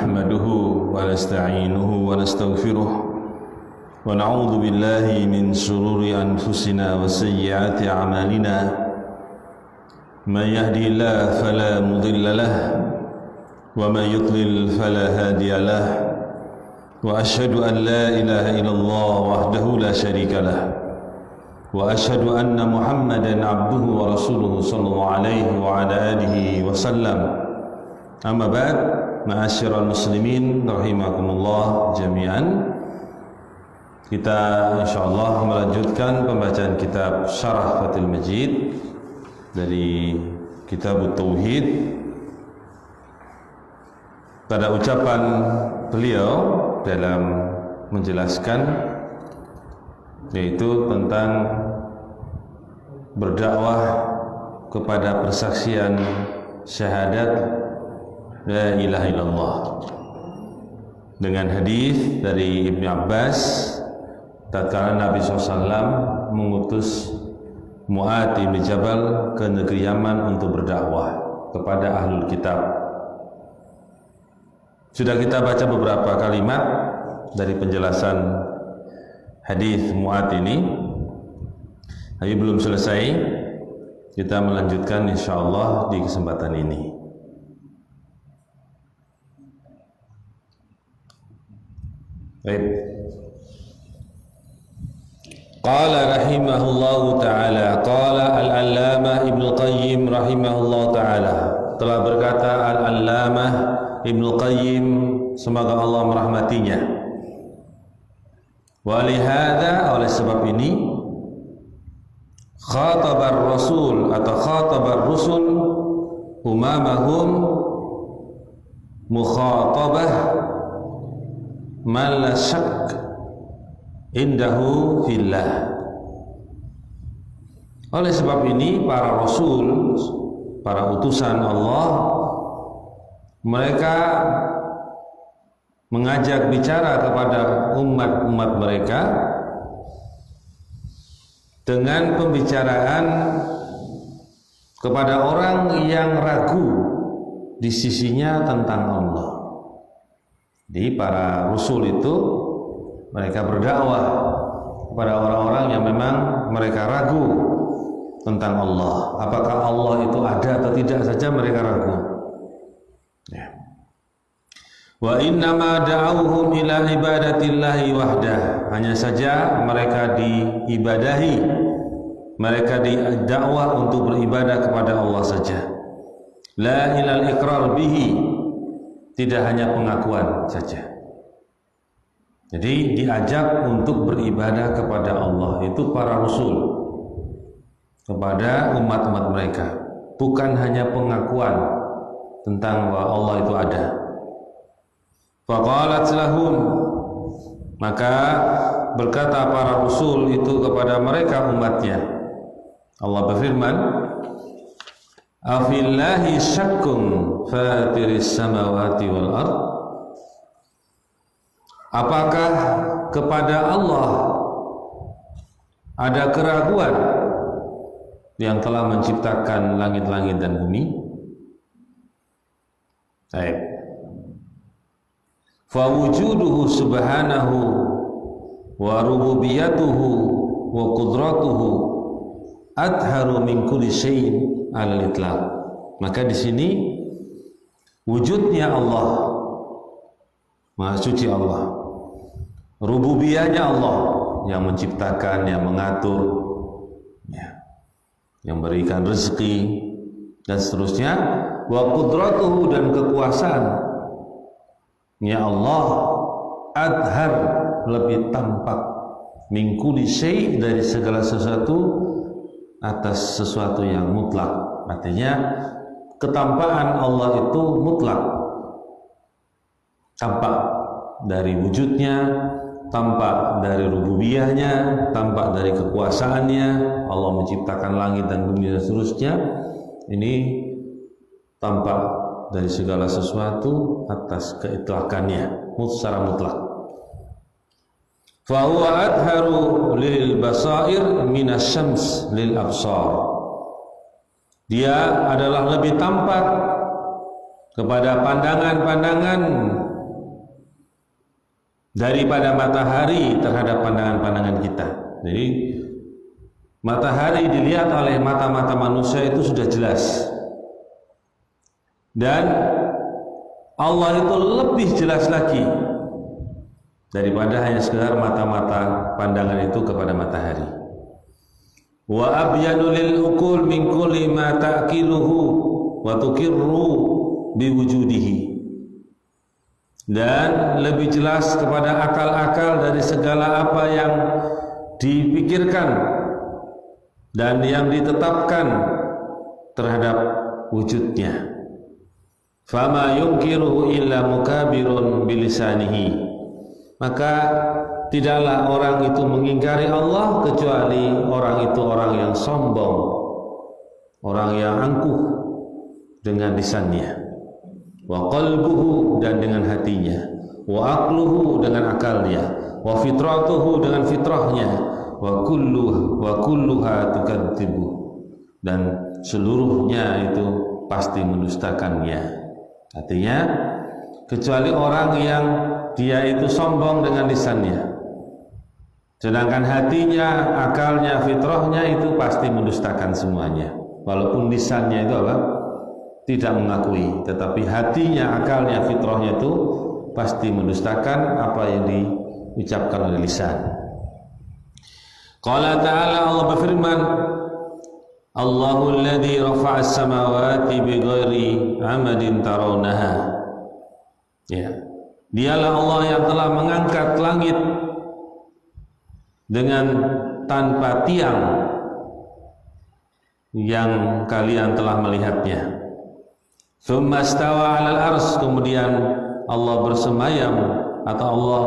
نحمده ونستعينه ونستغفره ونعوذ بالله من شرور أنفسنا وسيئات أعمالنا من يهدي الله فلا مضل له ومن يضلل فلا هادي له وأشهد أن لا إله إلا الله وحده لا شريك له وأشهد أن محمدا عبده ورسوله صلى الله عليه وعلى آله وسلم أما بعد معاشر المسلمين rahimakumullah jami'an. Kita insyaallah melanjutkan pembacaan kitab Syarah Fathul Majid dari Kitab Tauhid. Pada ucapan beliau dalam menjelaskan yaitu tentang berdakwah kepada persaksian syahadat la ilaha illallah dengan hadis dari Ibnu Abbas tatkala Nabi SAW mengutus Mu'adz bin Jabal ke negeri Yaman untuk berdakwah kepada ahlul kitab. Sudah kita baca beberapa kalimat dari penjelasan hadis Mu'adz ini, tapi belum selesai. Kita melanjutkan insyaallah di kesempatan ini. Baik. Qala rahimahullahu ta'ala, qala al-allamah Ibnu Qayyim rahimahullahu ta'ala, telah berkata al-allamah Ibnu Qayyim, semoga Allah merahmatinya. Wa lihada, oleh sebab ini, khatabar rasul atau khatabar rusul umamahum mukhatabah man la syak indahu fillah. Oleh sebab ini para rasul, para utusan Allah, mereka mengajak bicara kepada umat-umat mereka dengan pembicaraan kepada orang yang ragu di sisinya tentang Allah. Jadi para rasul itu mereka berdakwah kepada orang-orang yang memang mereka ragu tentang Allah. Apakah Allah itu ada atau tidak saja mereka ragu. Ya. Wa innama da'awhum ila ibadatillahi wahdah. Hanya saja mereka diibadahi, mereka didakwah untuk beribadah kepada Allah saja. La ilal iqrar bihi, tidak hanya pengakuan saja. Jadi diajak untuk beribadah kepada Allah itu para rasul kepada umat-umat mereka, bukan hanya pengakuan tentang bahwa Allah itu ada. Faqalat lahum, maka berkata para rasul itu kepada mereka umatnya. Allah berfirman, afillahi syakkun fatiris samawati wal ard. Apakah kepada Allah ada keraguan yang telah menciptakan langit-langit dan bumi? Baik. Fa wujuduhu subhanahu wa rububiyatuhu wa qudratuhu adharu min kulli syai'in 'alal itlaq. Maka di sini wujudnya Allah, Maha Suci Allah, rububiyahnya Allah yang menciptakan, yang mengatur, ya, yang berikan rezeki dan seterusnya, wa qudratuhu, dan kekuasaan ya Allah adhar, lebih tampak, min kulli syai', dari segala sesuatu, atas sesuatu yang mutlak. Artinya ketampakan Allah itu mutlak, tampak dari wujudnya, tampak dari rububiyahnya, tampak dari kekuasaannya. Allah menciptakan langit dan bumi dan seterusnya. Ini tampak dari segala sesuatu atas keitlakannya secara mutlak. Fa huwa adharu lil basair minas syams lil absar. Dia adalah lebih tampak kepada pandangan-pandangan daripada matahari terhadap pandangan-pandangan kita. Jadi matahari dilihat oleh mata-mata manusia itu sudah jelas, dan Allah itu lebih jelas lagi daripada hanya sekedar mata-mata pandangan itu kepada matahari. Wa abyanu lil uqul min kulli ma ta'kiluhu wa tuqirru biwujudihi, dan lebih jelas kepada akal-akal dari segala apa yang dipikirkan dan yang ditetapkan terhadap wujudnya. Fama yunkiruhu illa mukabirun bilisanihi, maka tidaklah orang itu mengingkari Allah kecuali orang itu orang yang sombong, orang yang angkuh dengan lisannya. Wa qalbuhu, dan dengan hatinya. Wa aqluhu, dengan akalnya. Wa fitratuhu, dengan fitrahnya. Wa kulluha tukadzibu, dan seluruhnya itu pasti mendustakannya. Artinya kecuali orang yang dia itu sombong dengan lisannya, sedangkan hatinya, akalnya, fitrahnya itu pasti mendustakan semuanya. Walaupun lisannya itu apa? Tidak mengakui, tetapi hatinya, akalnya, fitrahnya itu pasti mendustakan apa yang diucapkan oleh lisan. Qala ta'ala, Allah berfirman, Allahu alladhi rafa'a as-samawati bighairi amadin tarawnaha. Ya, dialah Allah yang telah mengangkat langit dengan tanpa tiang yang kalian telah melihatnya. Tsumma stawa 'alal arsy, kemudian Allah bersemayam atau Allah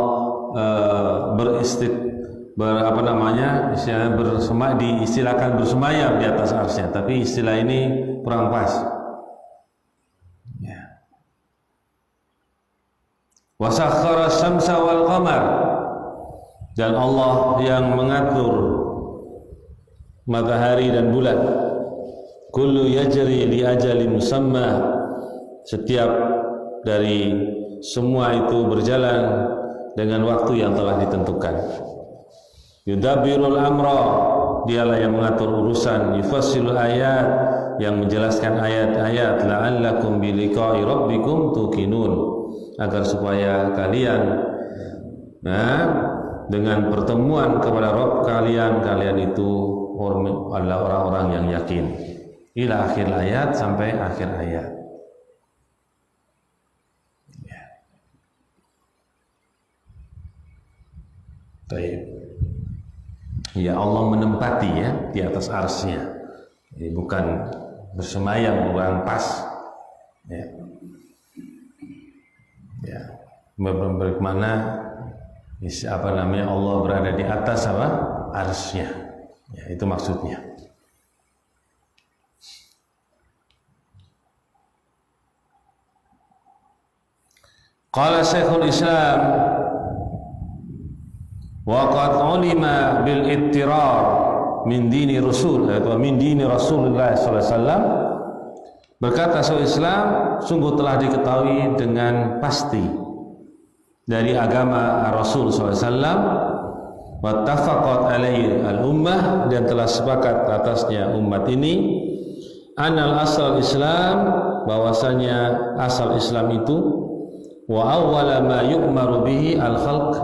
diistilahkan bersemayam di atas arsy-Nya, tapi istilah ini kurang pas. Ya. Wa sakhkhara asy-syamsa wal qamar, dan Allah yang mengatur matahari dan bulan. Kullu yajri li ajalin musamma, setiap dari semua itu berjalan dengan waktu yang telah ditentukan. Yudabbirul amra, dialah yang mengatur urusan. Yufassilul ayat, yang menjelaskan ayat-ayat. La'allakum biliqa'i rabbikum tuqinun, agar supaya kalian dengan pertemuan kepada Rabb kalian itu adalah orang-orang yang yakin. Ila akhir ayat, sampai akhir ayat. Baik. Ya, Allah menempati ya di atas arsy-Nya. Jadi bukan bersemayam, bukan pas. Ya. Ya. Bagaimana Allah berada di atas apa? Arsy-Nya. Ya, itu maksudnya. Qala Syekhul Islam, wa qad ulima bil ittirar min dini Rasul atau min dini Rasulullah sallallahu alaihi wasallam. Berkata Syekhul Islam, sungguh telah diketahui dengan pasti dari agama Rasul sallallahu alaihi wasallam, wattafaqat alaihi al-ummah, dan telah sepakat atasnya umat ini, anal asal Islam, bahwasanya asal Islam itu, wa awwala ma yu'maru bihi al-khalq,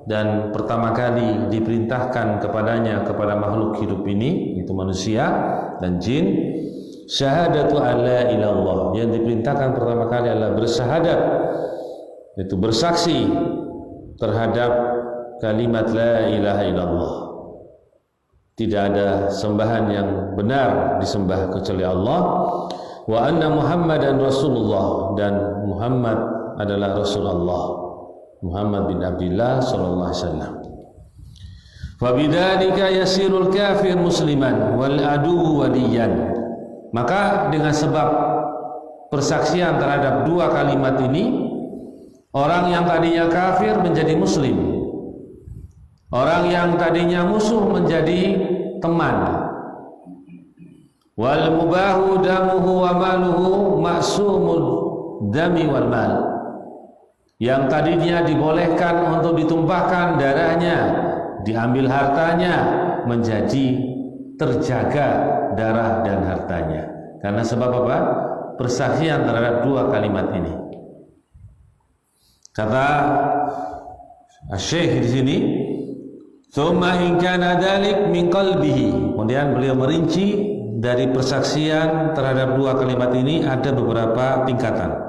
dan pertama kali diperintahkan kepadanya kepada makhluk hidup ini, itu manusia dan jin, syahadatu alla ilallah, yang diperintahkan pertama kali adalah bersyahadat, itu bersaksi terhadap kalimat la ilaha illallah, tidak ada sembahan yang benar disembah kecuali Allah, wa anna Muhammadan Rasulullah, dan Muhammad adalah Rasulullah, Muhammad bin Abdullah sallallahu alaihi wasallam. Fa bidzalika yasirul kafir musliman wal adu waliyan, maka dengan sebab persaksian terhadap dua kalimat ini, orang yang tadinya kafir menjadi muslim, orang yang tadinya musuh menjadi teman. Wal mubahu damuhu wa maluhu ma'sumul dami wal mal, yang tadinya dibolehkan untuk ditumpahkan darahnya, diambil hartanya, menjadi terjaga darah dan hartanya. Karena sebab apa? Persaksian terhadap dua kalimat ini. Kata Syekh di sini, "Tsumma in kana dzalik min qalbihi." Kemudian beliau merinci dari persaksian terhadap dua kalimat ini ada beberapa tingkatan.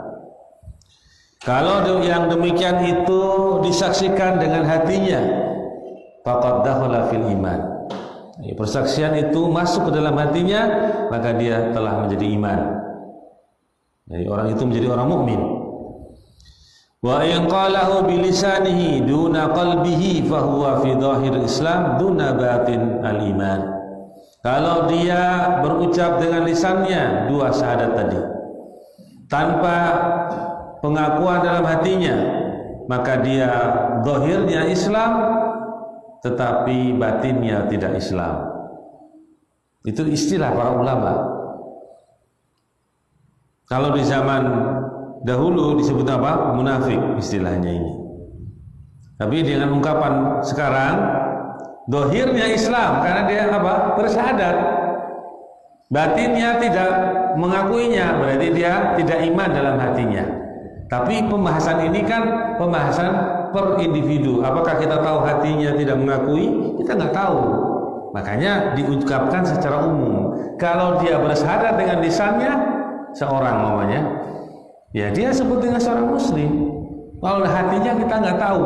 Kalau yang demikian itu disaksikan dengan hatinya, faqad dakhala fil iman. Persaksian itu masuk ke dalam hatinya, maka dia telah menjadi iman. Jadi orang itu menjadi orang mukmin. Wa in qalahu bi lisanihi duna qalbihi fa huwa fi dhahir Islam duna batin al-iman. Kalau dia berucap dengan lisannya dua syahadat tadi tanpa pengakuan dalam hatinya, maka dia zahirnya Islam tetapi batinnya tidak Islam. Itu istilah para ulama. Kalau di zaman dahulu disebut apa? Munafik istilahnya ini. Tapi dengan ungkapan sekarang, zahirnya Islam karena dia apa? Bersyahadat. Batinnya tidak mengakuinya, berarti dia tidak iman dalam hatinya. Tapi pembahasan ini kan pembahasan per individu. Apakah kita tahu hatinya tidak mengakui? Kita nggak tahu. Makanya diucapkan secara umum. Kalau dia bersyahadat dengan lisannya, seorang namanya, ya dia sebut dengan seorang muslim. Kalau hatinya kita nggak tahu.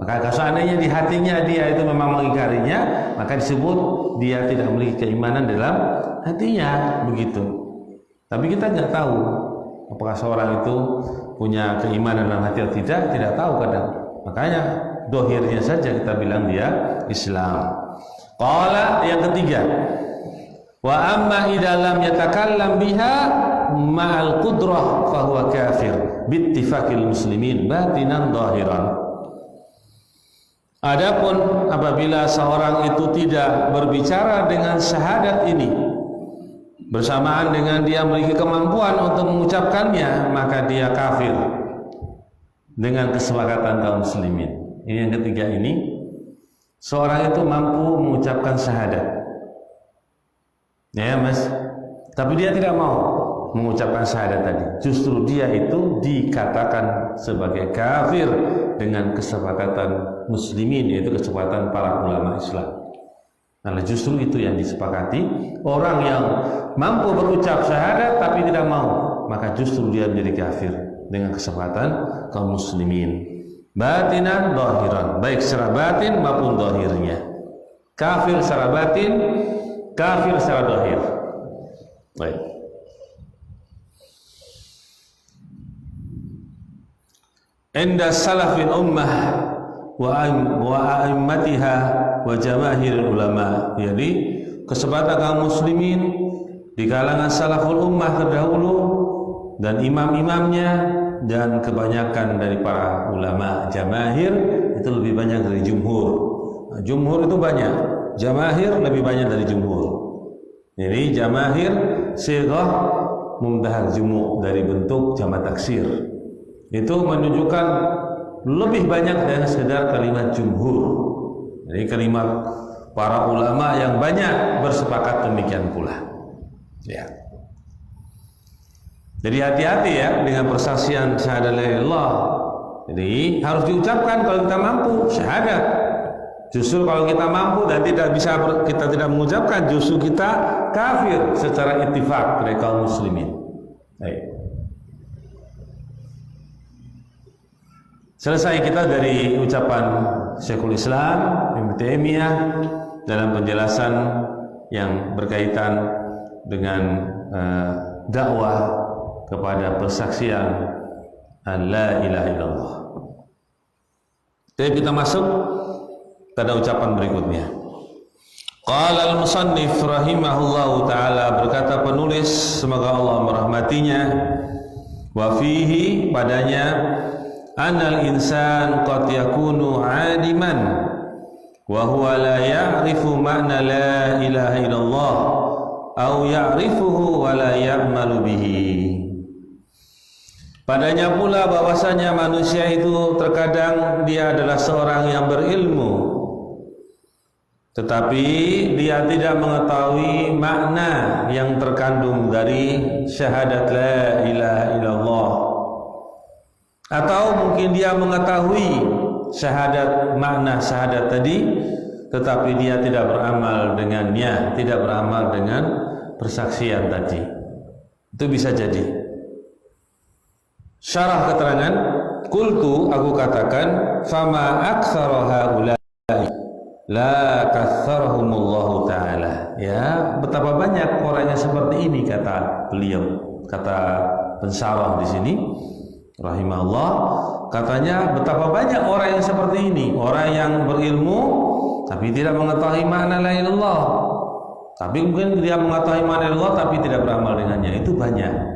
Maka seandainya di hatinya dia itu memang mengingkarinya, maka disebut dia tidak memiliki keimanan dalam hatinya, begitu. Tapi kita nggak tahu apakah seorang itu punya keimanan dalam hati atau tidak tahu kadang. Makanya dohirnya saja kita bilang dia Islam. Qala yang ketiga, wa amma idza lam yatakallam biha ma'al qudrah fa huwa kafir bittifaqil muslimin batinan zahiran. Adapun apabila seorang itu tidak berbicara dengan syahadat ini bersamaan dengan dia memiliki kemampuan untuk mengucapkannya, maka dia kafir dengan kesepakatan kaum muslimin. Ini yang ketiga ini, seorang itu mampu mengucapkan syahadat, ya mas, tapi dia tidak mau mengucapkan syahadat tadi. Justru dia itu dikatakan sebagai kafir dengan kesepakatan muslimin, yaitu kesepakatan para ulama Islam. Nah, justru itu yang disepakati. Orang yang mampu berucap syahadat tapi tidak mau, maka justru dia menjadi kafir dengan kesepakatan kaum muslimin. Batinan zahiran, baik secara batin maupun zahirnya. Kafir secara batin, kafir secara zahir. Baik. Inda salafin ummah wa a'immatiha wa jamaahirul ulama. Jadi kesepakatan kaum muslimin di kalangan salaful ummah terdahulu dan imam-imamnya dan kebanyakan dari para ulama. Jamaahir itu lebih banyak dari jumhur. Jumhur itu banyak, jamaahir lebih banyak dari jumhur. Jadi jamaahir sighah mumtahal jumu' dari bentuk jamak taksir. Itu menunjukkan lebih banyak dari sekedar kalimat jumhur. Jadi kalimat para ulama yang banyak bersepakat demikian pula. Ya. Jadi hati-hati ya dengan persaksian syahadat la ilaha illallah. Jadi harus diucapkan kalau kita mampu syahadat. Justru kalau kita mampu dan kita tidak mengucapkan, justru kita kafir secara ittifaq dari kaum muslimin. Baik. Selesai kita dari ucapan Syekhul Islam Ibnu Taimiyah dalam penjelasan yang berkaitan dengan dakwah kepada persaksian la ilaha illallah. Jadi kita masuk pada ucapan berikutnya. Qala al-musannif rahimahullahu taala, berkata penulis semoga Allah merahmatinya, wa fihi padanya anal insan qad yakunu aliman wa huwa la ya'rifu ma'na la ilaha illallah aw ya'rifuhu wa la ya'malu bihi. Padanya pula bahwasanya manusia itu terkadang dia adalah seorang yang berilmu, tetapi dia tidak mengetahui makna yang terkandung dari syahadat la ilaha illallah. Atau mungkin dia mengetahui syahadat, makna syahadat tadi, tetapi dia tidak beramal dengannya, tidak beramal dengan persaksian tadi. Itu bisa jadi. Syarah keterangan, qultu, aku katakan, fama aktsara haula'i la katsarahumullahu ta'ala. Ya, betapa banyak orang yang seperti ini, kata beliau, kata pensyarah di sini rahimahullah, katanya betapa banyak orang yang seperti ini, orang yang berilmu tapi tidak mengetahui makna la ilaha illallah. Tapi mungkin dia mengetahui makna la ilaha illallah tapi tidak beramal dengannya, itu banyak.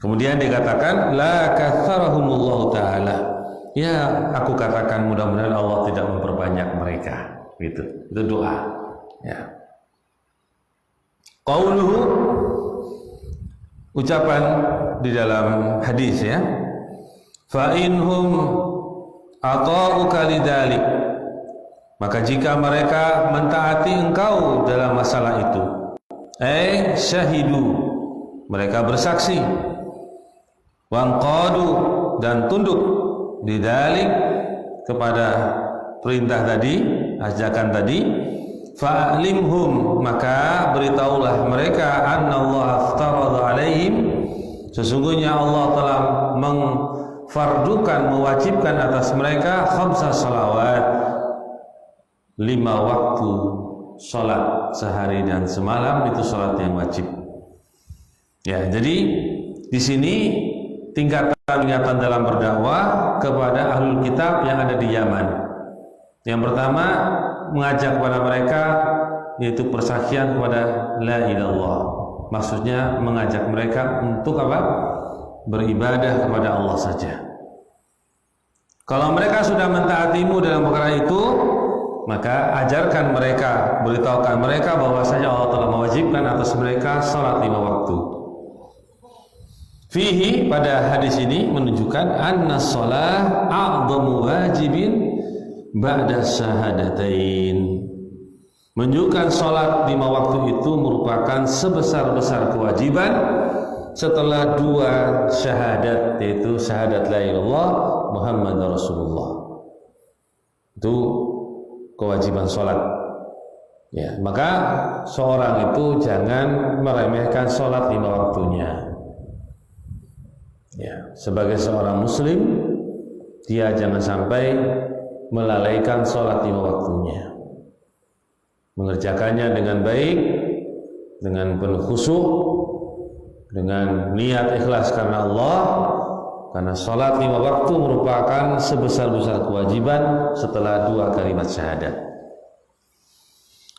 Kemudian dikatakan la katsarahumullahu ta'ala. Ya, aku katakan mudah-mudahan Allah tidak memperbanyak mereka. Gitu. Itu doa. Ya. Qauluhu, ucapan di dalam hadis ya. Fa inhum ata'uka lidzalik. Maka jika mereka mentaati engkau dalam masalah itu, syahidu, mereka bersaksi, wangqadu, dan tunduk didalik kepada perintah tadi, ajakan tadi, fa'limhum, maka beritahulah mereka, annallaha aftarada alaihim, sesungguhnya Allah telah mengfardukan, mewajibkan atas mereka 5 salawat, 5 waktu salat sehari dan semalam, itu salat yang wajib. Ya, jadi di sini tingkatan dalam berdakwah kepada ahlul kitab yang ada di Yaman. Yang pertama, mengajak kepada mereka yaitu persaksian kepada la ilaha illallah. Maksudnya mengajak mereka untuk apa? Beribadah kepada Allah saja. Kalau mereka sudah mentaatimu dalam perkara itu, maka ajarkan mereka, beritahukan mereka bahwasanya Allah telah mewajibkan atas mereka salat 5 waktu. Fihi, pada hadis ini menunjukkan anna shalah a'dhamu wajibin ba'da syahadatain. Menunjukkan salat 5 waktu itu merupakan sebesar-besar kewajiban setelah 2 syahadat, yaitu syahadat la ilaha illallah Muhammadar Rasulullah. Itu kewajiban salat. Ya, maka seorang itu jangan meremehkan salat 5 waktunya. Ya, sebagai seorang muslim, dia jangan sampai melalaikan sholat 5 waktunya, mengerjakannya dengan baik, dengan penuh khusyuk, dengan niat ikhlas karena Allah, karena sholat 5 waktu merupakan sebesar-besar kewajiban setelah 2 kalimat syahadat.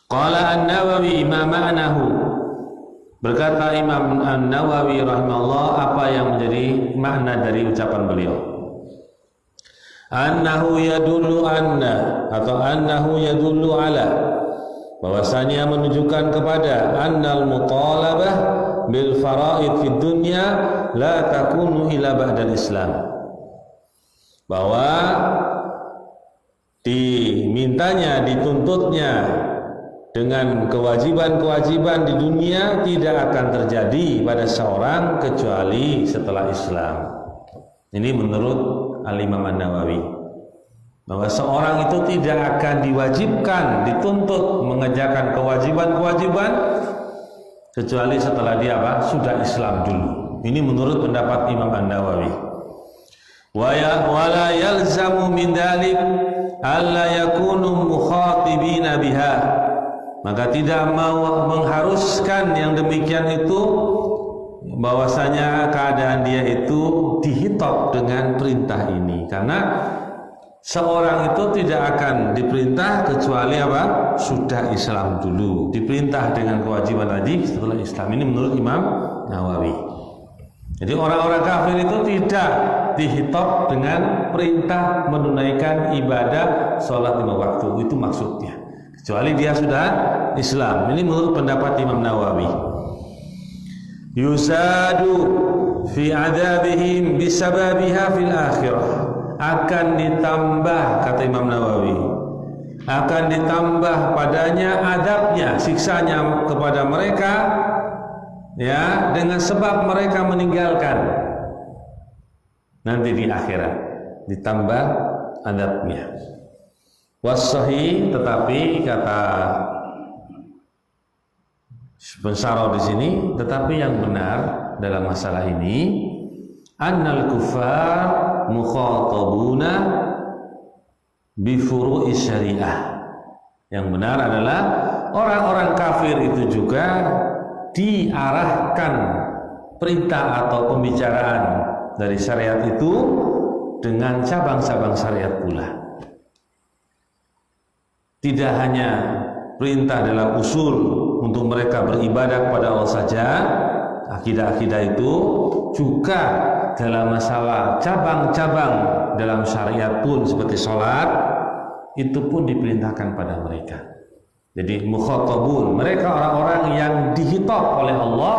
Qala An-Nawawi ma ma'nahu, berkata Imam An-Nawawi rahimahullah, apa yang menjadi makna dari ucapan beliau? Annahu yadullu anna, atau annahu yadullu ala, bahwasanya menunjukkan kepada annal mutalabah bil faraid fid dunya la takunu ila ba'dal Islam, bahwa dimintanya, dituntutnya dengan kewajiban-kewajiban di dunia tidak akan terjadi pada seorang kecuali setelah Islam. Ini menurut Al-Imam An-Nawawi, bahwa seorang itu tidak akan diwajibkan, dituntut mengerjakan kewajiban-kewajiban kecuali setelah dia apa? Sudah Islam dulu. Ini menurut pendapat Imam An-Nawawi. Wala yalzamu min dzalik alla yakunu mukhatibina biha, maka tidak mau mengharuskan yang demikian itu bahwasanya keadaan dia itu dihitab dengan perintah ini, karena seorang itu tidak akan diperintah kecuali apa? Sudah Islam dulu. Diperintah dengan kewajiban tadi setelah Islam. Ini menurut Imam Nawawi. Jadi orang-orang kafir itu tidak dihitab dengan perintah menunaikan ibadah sholat 5 waktu. Itu maksudnya, kecuali dia sudah Islam. Ini menurut pendapat Imam Nawawi. Yusadu fi adabihim bisababiha fil akhirah, akan ditambah, kata Imam Nawawi, akan ditambah padanya adabnya, siksanya kepada mereka, ya, dengan sebab mereka meninggalkan nanti di akhirat, ditambah adabnya. Was-sahih, tetapi kata Pensaro di sini, tetapi yang benar dalam masalah ini, annal kuffar mukhatabuna bi furu'i syariah. Yang benar adalah orang-orang kafir itu juga diarahkan perintah atau pembicaraan dari syariat itu dengan cabang-cabang syariat pula. Tidak hanya perintah dalam usul untuk mereka beribadah kepada Allah saja, akidah-akidah itu, juga dalam masalah cabang-cabang dalam syariat pun seperti sholat, itu pun diperintahkan pada mereka. Jadi mukhatabun, mereka orang-orang yang dihitab oleh Allah,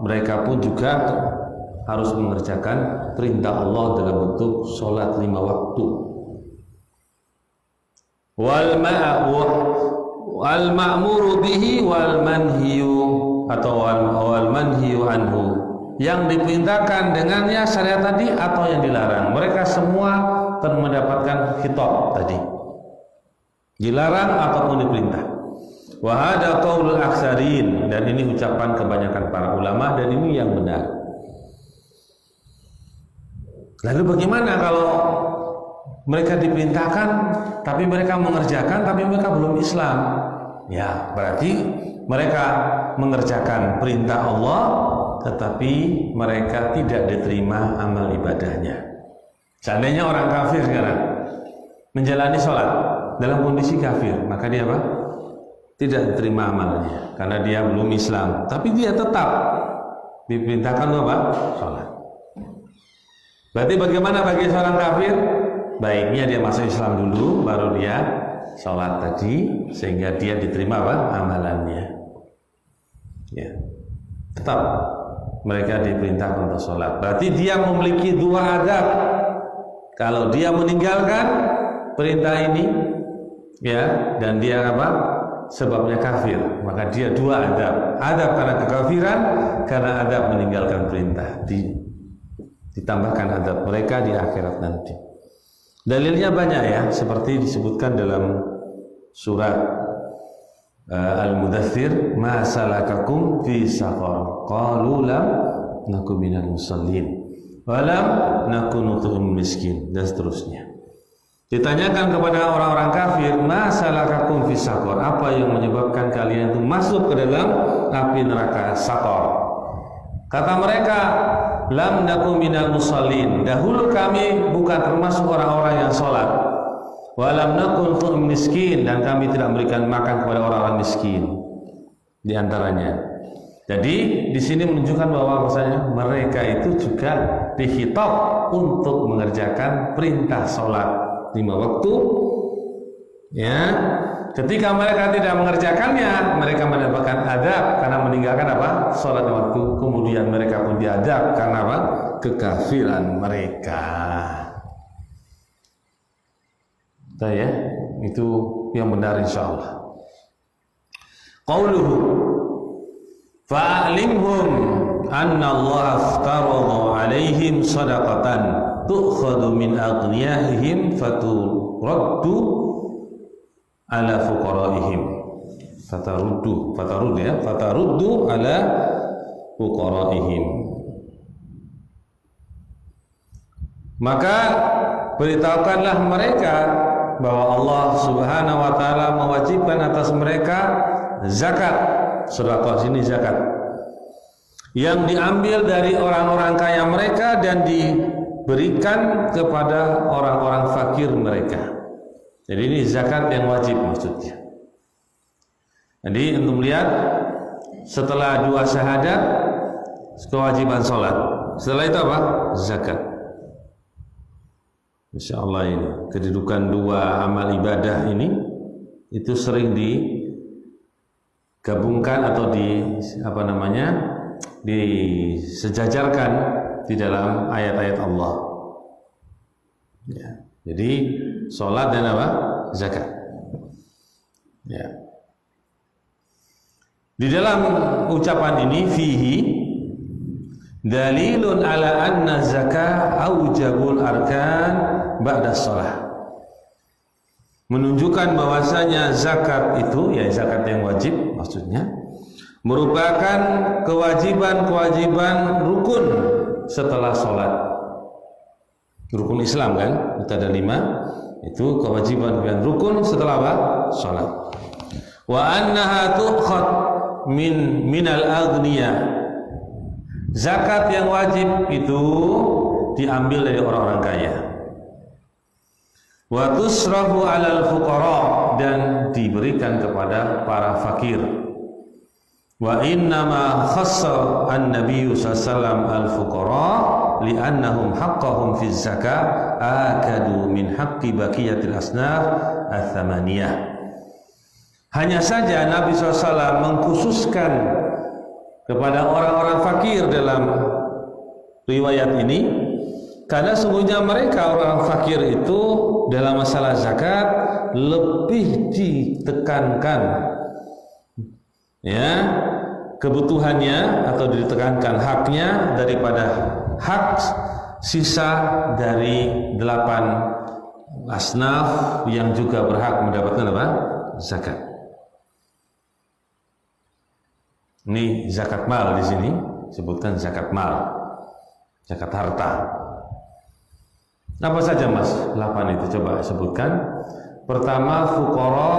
mereka pun juga harus mengerjakan perintah Allah dalam bentuk sholat 5 waktu. Wal ma'muru bihi wal manhiyu atau wal manhiyu anhu, yang diperintahkan dengannya syariat tadi atau yang dilarang, mereka semua mendapatkan khitab tadi, dilarang ataupun diperintah. Wa hada qaulul aktsarin, dan ini ucapan kebanyakan para ulama, dan ini yang benar. Lalu bagaimana kalau mereka diperintahkan tapi mereka mengerjakan tapi mereka belum Islam? Ya, berarti mereka mengerjakan perintah Allah tetapi mereka tidak diterima amal ibadahnya. Seandainya orang kafir sekarang menjalani sholat dalam kondisi kafir, maka dia apa? Tidak diterima amalnya karena dia belum Islam, tapi dia tetap diperintahkan apa? Sholat. Berarti bagaimana bagi seorang kafir? Baiknya dia masuk Islam dulu, baru dia sholat tadi, sehingga dia diterima apa? Amalannya. Ya, tetap mereka diperintahkan untuk sholat. Berarti dia memiliki 2 adab. Kalau dia meninggalkan perintah ini, ya, dan dia apa? Sebabnya kafir, maka dia 2 adab. Adab karena kekafiran, karena adab meninggalkan perintah. Ditambahkan adab mereka di akhirat nanti. Dalilnya banyak ya, seperti disebutkan dalam surat Al-Mudaththir, ma salakakum fi saqar, qalu lam nakum minal musallin wa lam nakun nut'imul miskin, dan seterusnya. Ditanyakan kepada orang-orang kafir, ma salakakum fi saqar, apa yang menyebabkan kalian itu masuk ke dalam api neraka saqar? Kata mereka, lam nakum minal musallin, dahulu kami bukan termasuk orang-orang yang sholat, wa lam nakun nut'imul miskin, dan kami tidak memberikan makan kepada orang-orang miskin di antaranya. Jadi di sini menunjukkan bahwa misalnya mereka itu juga dihitab untuk mengerjakan perintah sholat 5 waktu, ya. Ketika mereka tidak mengerjakannya, mereka mendapatkan adab karena meninggalkan apa? Sholat 5 waktu. Kemudian mereka pun diadab karena apa? Kekafiran mereka. Nah, ya, itu yang benar insyaallah. Qauluhu fa'alimhum anna Allah aftarada 'alaihim shadaqatan tu'khadhu min aghniyahihim faturaddu ala fuqaraihim, fataruddu ala fuqaraihim. Maka beritahukanlah mereka bahwa Allah Subhanahu wa taala mewajibkan atas mereka zakat. Sedekah sini zakat yang diambil dari orang-orang kaya mereka dan diberikan kepada orang-orang fakir mereka. Jadi ini zakat yang wajib maksudnya. Jadi untuk melihat setelah 2 syahadat kewajiban sholat, setelah itu apa? Zakat. Insya Allah ini kedudukan 2 amal ibadah ini itu sering digabungkan atau disejajarkan di dalam ayat-ayat Allah. Ya. Jadi sholat dan apa? Zakat. Ya. Di dalam ucapan ini fihi dalilun ala anna zakah aujabul arkan ba'da shalah. Menunjukkan bahwasanya zakat itu, ya zakat yang wajib maksudnya, merupakan kewajiban-kewajiban rukun setelah sholat. Rukun Islam kan, kita ada 5, itu kewajiban dan rukun setelah apa? Sholat. Wa annaha tu'khad minal aghniyah. Zakat yang wajib itu diambil dari orang-orang kaya. Wa tusrafu 'alal fuqara, dan diberikan kepada para fakir. Wa innama khassa an-nabiy sallallahu al-fuqara li'annahum haqqahum fi zakah akadu min haqqi baqiyatil asnaf ats-tsamaniyah. Hanya saja Nabi SAW mengkhususkan kepada orang-orang fakir dalam riwayat ini, karena sungguhnya mereka orang fakir itu dalam masalah zakat lebih ditekankan, ya, kebutuhannya atau ditekankan haknya daripada hak sisa dari 8 asnaf yang juga berhak mendapatkan apa? Zakat. Ini zakat mal di sini, sebutkan zakat mal, zakat harta. Apa saja Mas? 8 itu coba sebutkan. Pertama fuqara,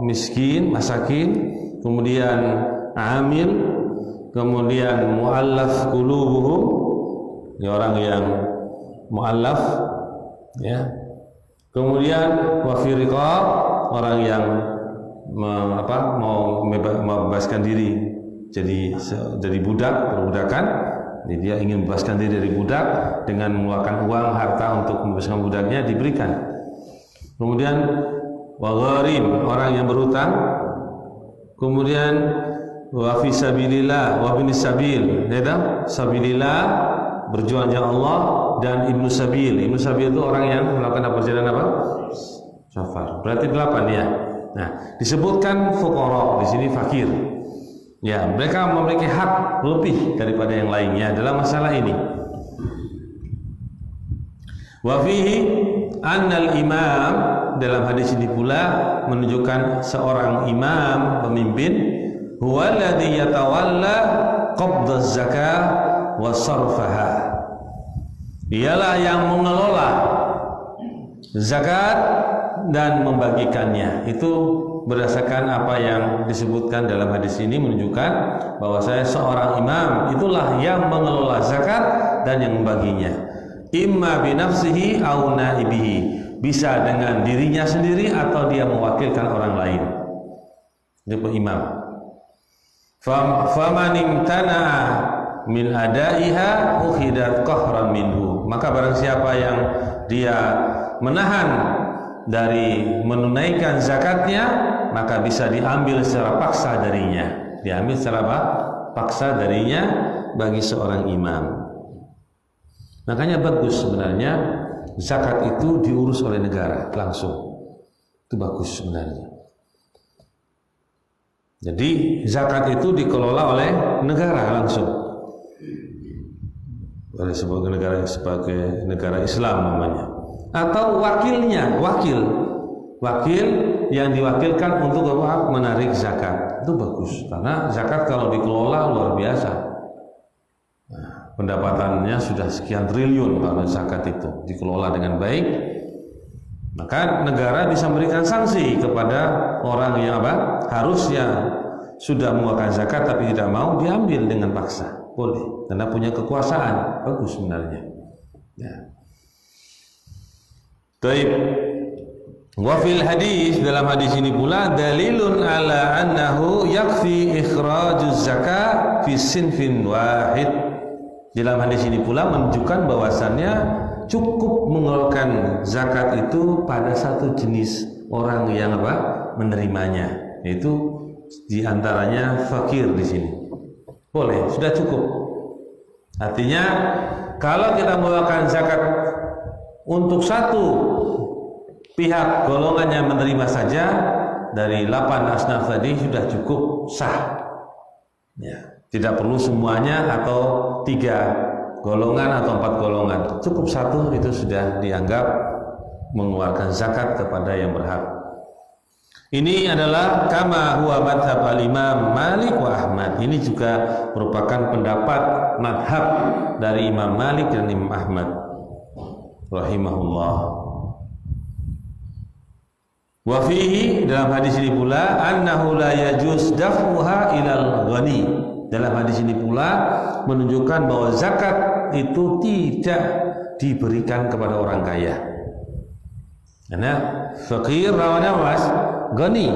miskin, masakin, kemudian amil, kemudian muallaf qulubuhum, ya orang yang muallaf, ya. Kemudian wa fi riqab, orang yang mau membebaskan diri jadi budak, perbudakan. Jadi dia ingin membebaskan diri dari budak dengan mengeluarkan uang harta untuk membebaskan budaknya, diberikan. Kemudian wa gharim, orang yang berhutang. Kemudian wa fi sabilillah wa bin sabil, ya, sabilillah, berjuang jalan Allah, dan ibnu sabil. Ibnu sabil itu orang yang melakukan perjalanan apa? Safar. Berarti 8 ya. Nah, disebutkan fuqara di sini fakir. Ya, mereka memiliki hak lebih daripada yang lainnya dalam masalah ini. Wa fihi annal imam, dalam hadis ini pula menunjukkan seorang imam, pemimpin, huwa alladhi yatawalla qabdaz zakah wa sarfaha. Dialah yang mengelola zakat dan membagikannya. Itu berdasarkan apa yang disebutkan dalam hadis ini menunjukkan bahwa seorang imam itulah yang mengelola zakat dan yang membaginya. Imma binafsihi au naibihi, bisa dengan dirinya sendiri atau dia mewakilkan orang lain. Dia imam. Faman imtana'a min adaiha ukhidat qahran minhu, maka barang siapa yang dia menahan dari menunaikan zakatnya, maka bisa diambil secara paksa darinya. Diambil secara paksa darinya bagi seorang imam. Makanya bagus sebenarnya zakat itu diurus oleh negara langsung. Itu bagus sebenarnya. Jadi zakat itu dikelola oleh negara langsung. Oleh sebagai negara Islam namanya. Atau wakilnya, wakil yang diwakilkan untuk menarik zakat. Itu bagus, karena zakat kalau dikelola luar biasa. Nah, pendapatannya sudah sekian triliun kalau zakat itu dikelola dengan baik. Maka negara bisa memberikan sanksi kepada orang yang harusnya sudah mengeluarkan zakat tapi tidak mau, diambil dengan paksa. Boleh, karena punya kekuasaan. Bagus sebenarnya. Ya. Taib. Wa fil hadis, dalam hadis ini pula dalilun ala annahu yakfi ikhrajuz zakat fi sinfin wahid. Dalam hadis ini pula menunjukkan bahwasannya cukup mengeluarkan zakat itu pada satu jenis orang yang menerimanya, yaitu diantaranya fakir di sini. Boleh, sudah cukup. Artinya kalau kita membawakan zakat untuk satu pihak golongan yang menerima saja dari 8 asnaf tadi sudah cukup sah. Ya, tidak perlu semuanya atau 3 golongan atau 4 golongan. Cukup satu itu sudah dianggap mengeluarkan zakat kepada yang berhak. Ini adalah kama huwa madhab al-Imam Malik wa Ahmad. Ini juga merupakan pendapat madhab dari Imam Malik dan Imam Ahmad rahimahullah. Wa fihi, dalam hadis ini pula, annahu la yajuz daf'uha ilal ghani. Dalam hadis ini pula menunjukkan bahwa zakat itu tidak diberikan kepada orang kaya. Karena fakir lawannya mas ghani.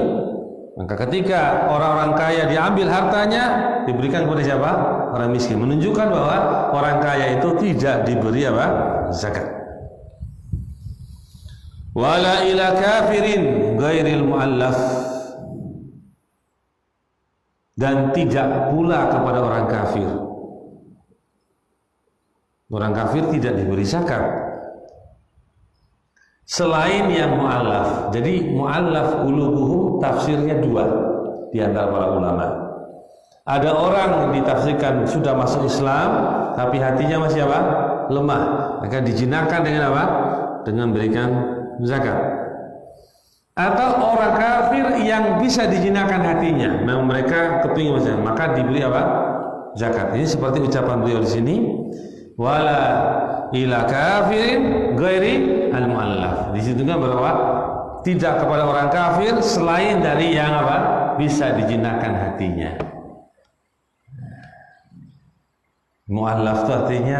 Maka ketika orang-orang kaya diambil hartanya, diberikan kepada siapa? Orang miskin. Menunjukkan bahwa orang kaya itu tidak diberi apa? Zakat. Wala ila kafirin ghairil muallaf, dan tidak pula kepada orang kafir. Orang kafir tidak diberi zakat selain yang mu'allaf. Jadi mu'allaf qulubuhum tafsirnya 2 di antara para ulama. Ada orang yang ditafsirkan sudah masuk Islam tapi hatinya masih apa? Lemah. Maka dijinakan dengan apa? Dengan berikan zakat. Atau orang kafir yang bisa dijinakan hatinya, memang mereka kepingin zakat, maka diberi apa? Zakat. Ini seperti ucapan beliau di sini, wala ila kafirin ghairi al-muallaf. Di situ kan bahwa tidak kepada orang kafir selain dari yang apa? Bisa dijinakan hatinya. Muallaf itu artinya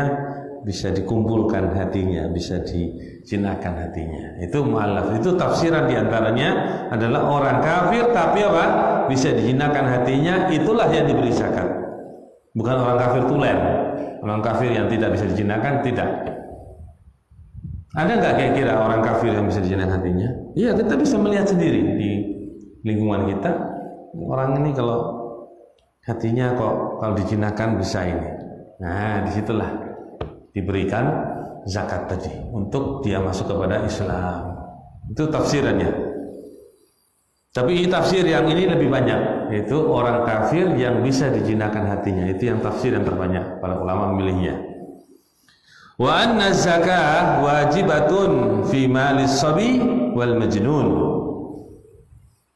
bisa dikumpulkan hatinya, bisa dijinakan hatinya. Itu mu'allaf. Itu tafsiran diantaranya adalah orang kafir tapi apa? Bisa dijinakan hatinya, itulah yang diberi zakat. Bukan orang kafir tulen. Orang kafir yang tidak bisa dijinakan, tidak. Ada nggak kira-kira orang kafir yang bisa dijinakan hatinya? Iya, kita bisa melihat sendiri di lingkungan kita. Orang ini kalau hatinya kok kalau dijinakan bisa ini. Nah, disitulah diberikan zakat tadi untuk dia masuk kepada Islam. Itu tafsirannya. Tapi tafsir yang ini lebih banyak, yaitu orang kafir yang bisa dijinakan hatinya. Itu yang tafsir yang terbanyak, para ulama memilihnya. Wa anna zakah wajibatun fi malis sabi wal majnun.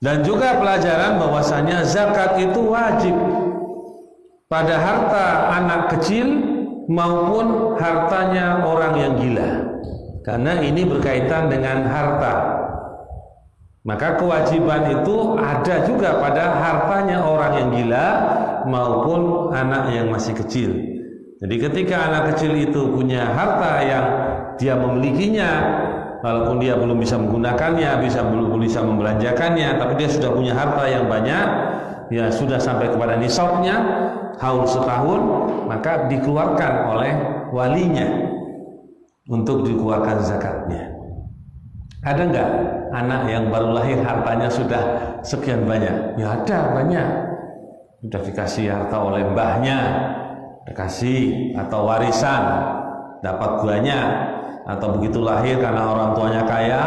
Dan juga pelajaran bahwasanya zakat itu wajib pada harta anak kecil maupun hartanya orang yang gila, karena ini berkaitan dengan harta. Maka kewajiban itu ada juga pada hartanya orang yang gila maupun anak yang masih kecil. Jadi ketika anak kecil itu punya harta yang dia memilikinya, walaupun dia belum bisa menggunakannya, belum bisa membelanjakannya, tapi dia sudah punya harta yang banyak, ya sudah sampai kepada nisabnya, haul setahun, maka dikeluarkan oleh walinya untuk dikeluarkan zakatnya. Ada enggak anak yang baru lahir hartanya sudah sekian banyak? Ya ada, banyak. Sudah dikasih harta oleh mbahnya, dikasih, atau warisan, dapat banyak, atau begitu lahir karena orang tuanya kaya,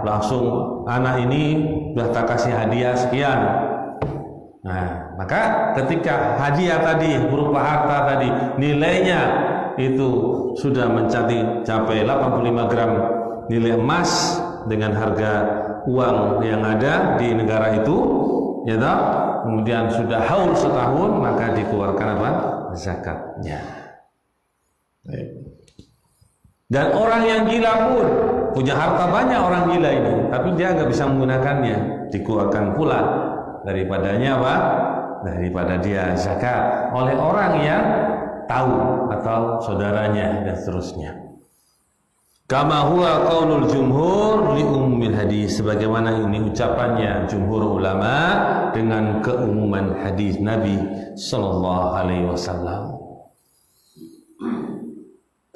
langsung anak ini sudah tak kasih hadiah sekian. Nah, maka ketika hadiah tadi berupa harta tadi nilainya itu sudah mencapai 85 gram nilai emas dengan harga uang yang ada di negara itu, ya toh? Kemudian sudah haul setahun, maka dikeluarkan apa? Zakatnya. Dan orang yang gila pun punya harta banyak, orang gila ini, tapi dia nggak bisa menggunakannya, dikeluarkan pula daripadanya apa? Daripada dia zakat oleh orang yang tahu atau saudaranya dan seterusnya. Kama huwa qaulul jumhur li ummil hadis, sebagaimana ini ucapannya jumhur ulama dengan keumuman hadis Nabi sallallahu alaihi wasallam.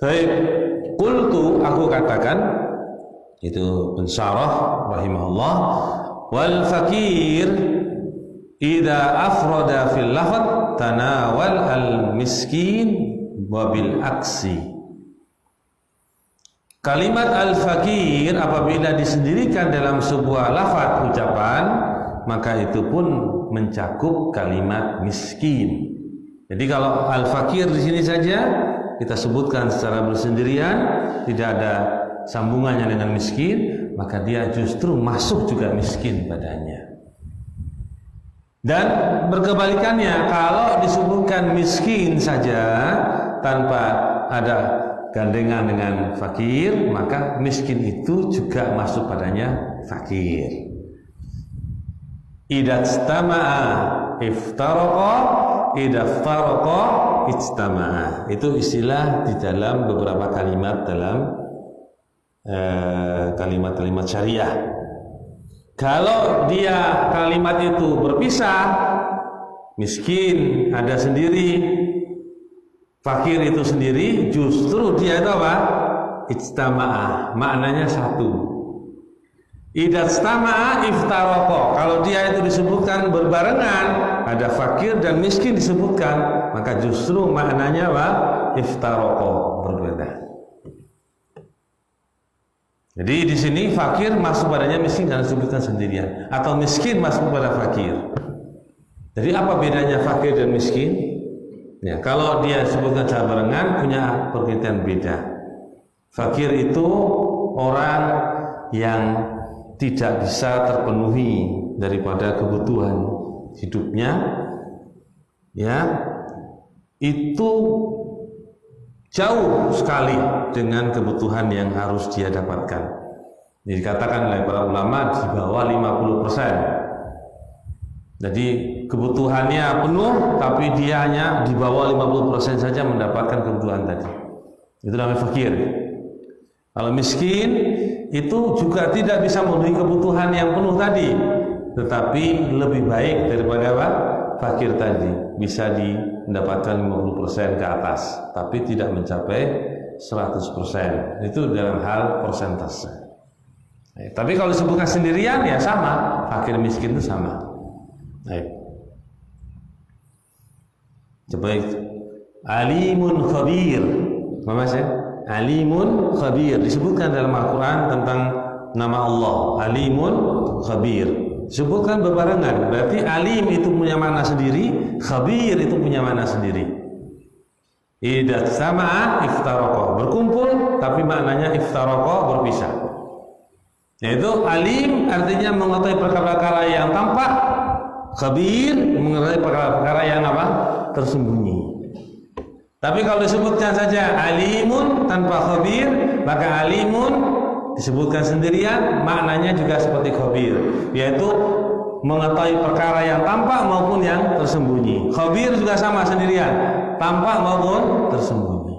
Baik, qultu, aku katakan, itu pensyarah rahimahullah, wal fakir idza afrada fil lafz tanawal al miskin wa bil aksi. Kalimat al-fakir apabila disendirikan dalam sebuah lafaz ucapan, maka itu pun mencakup kalimat miskin. Jadi kalau al-fakir di sini saja kita sebutkan secara bersendirian, tidak ada sambungannya dengan miskin, maka dia justru masuk juga miskin padanya. Dan berkebalikannya, kalau disebutkan miskin saja tanpa ada gandengan dengan fakir, maka miskin itu juga masuk padanya fakir. Idza istama'a iftaraqa, idza iftaraqa ijtama'a. Itu istilah di dalam beberapa kalimat dalam kalimat-kalimat syariah. Kalau dia kalimat itu berpisah, miskin ada sendiri, fakir itu sendiri, justru dia itu apa? Ijtama'ah, maknanya satu. Idza ijtama'a iftaraqa. Kalau dia itu disebutkan berbarengan, ada fakir dan miskin disebutkan, maka justru maknanya apa? Iftaraqa, berbeda. Jadi di sini fakir masuk padanya miskin karena disebutkan sendirian, atau miskin masuk pada fakir. Jadi apa bedanya fakir dan miskin? Ya, kalau dia sebutkan secara barengan punya pengertian beda. Fakir itu orang yang tidak bisa terpenuhi daripada kebutuhan hidupnya, ya, itu jauh sekali dengan kebutuhan yang harus dia dapatkan. Dikatakan oleh para ulama di bawah 50%. Jadi kebutuhannya penuh, tapi dia hanya di bawah 50% saja mendapatkan kebutuhan tadi. Itu namanya fakir. Kalau miskin itu juga tidak bisa memenuhi kebutuhan yang penuh tadi, tetapi lebih baik daripada apa? Fakir tadi, bisa mendapatkan 50% ke atas, tapi tidak mencapai 100%. Itu dalam hal persentase. Tapi kalau disebutkan sendirian ya sama, fakir miskin itu sama. Coba alimun khabir, Mas ya? Alimun khabir disebutkan dalam Al-Quran tentang nama Allah, alimun khabir. Disebutkan berbarengan, berarti alim itu punya makna sendiri, khabir itu punya makna sendiri. Idza sama'a iftaraqa, berkumpul tapi maknanya iftaraqa, berpisah. Yaitu alim artinya mengetahui perkara-perkara yang tampak, khabir mengetahui perkara-perkara yang apa? Tersembunyi. Tapi kalau disebutkan saja alimun tanpa khabir, maka alimun disebutkan sendirian, maknanya juga seperti khabir, yaitu mengetahui perkara yang tampak maupun yang tersembunyi. Khabir juga sama sendirian, tampak maupun tersembunyi.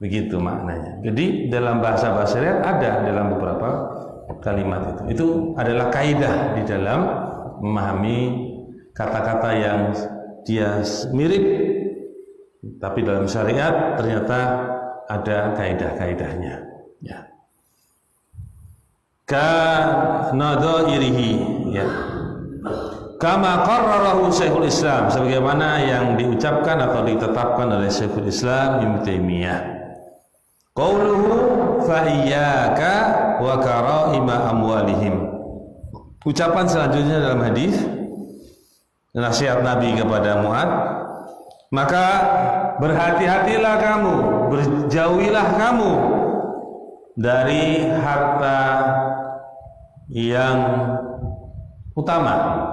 Begitu maknanya. Jadi dalam bahasa-bahasa syariat ada dalam beberapa kalimat itu. Itu adalah kaidah di dalam memahami kata-kata yang dia mirip, tapi dalam syariat ternyata ada kaidah-kaidahnya. Ya. Ka nadairihi, ya. Kama qarrarahu Syekhul Islam, sebagaimana yang diucapkan atau ditetapkan oleh Syekhul Islam Ibnu Taimiyah. Qauluhu fa iyyaka wa karaima amwalihim. Ucapan selanjutnya dalam hadis nasihat Nabi kepada Mu'ad, maka berhati-hatilah kamu, berjauhilah kamu dari harta yang utama,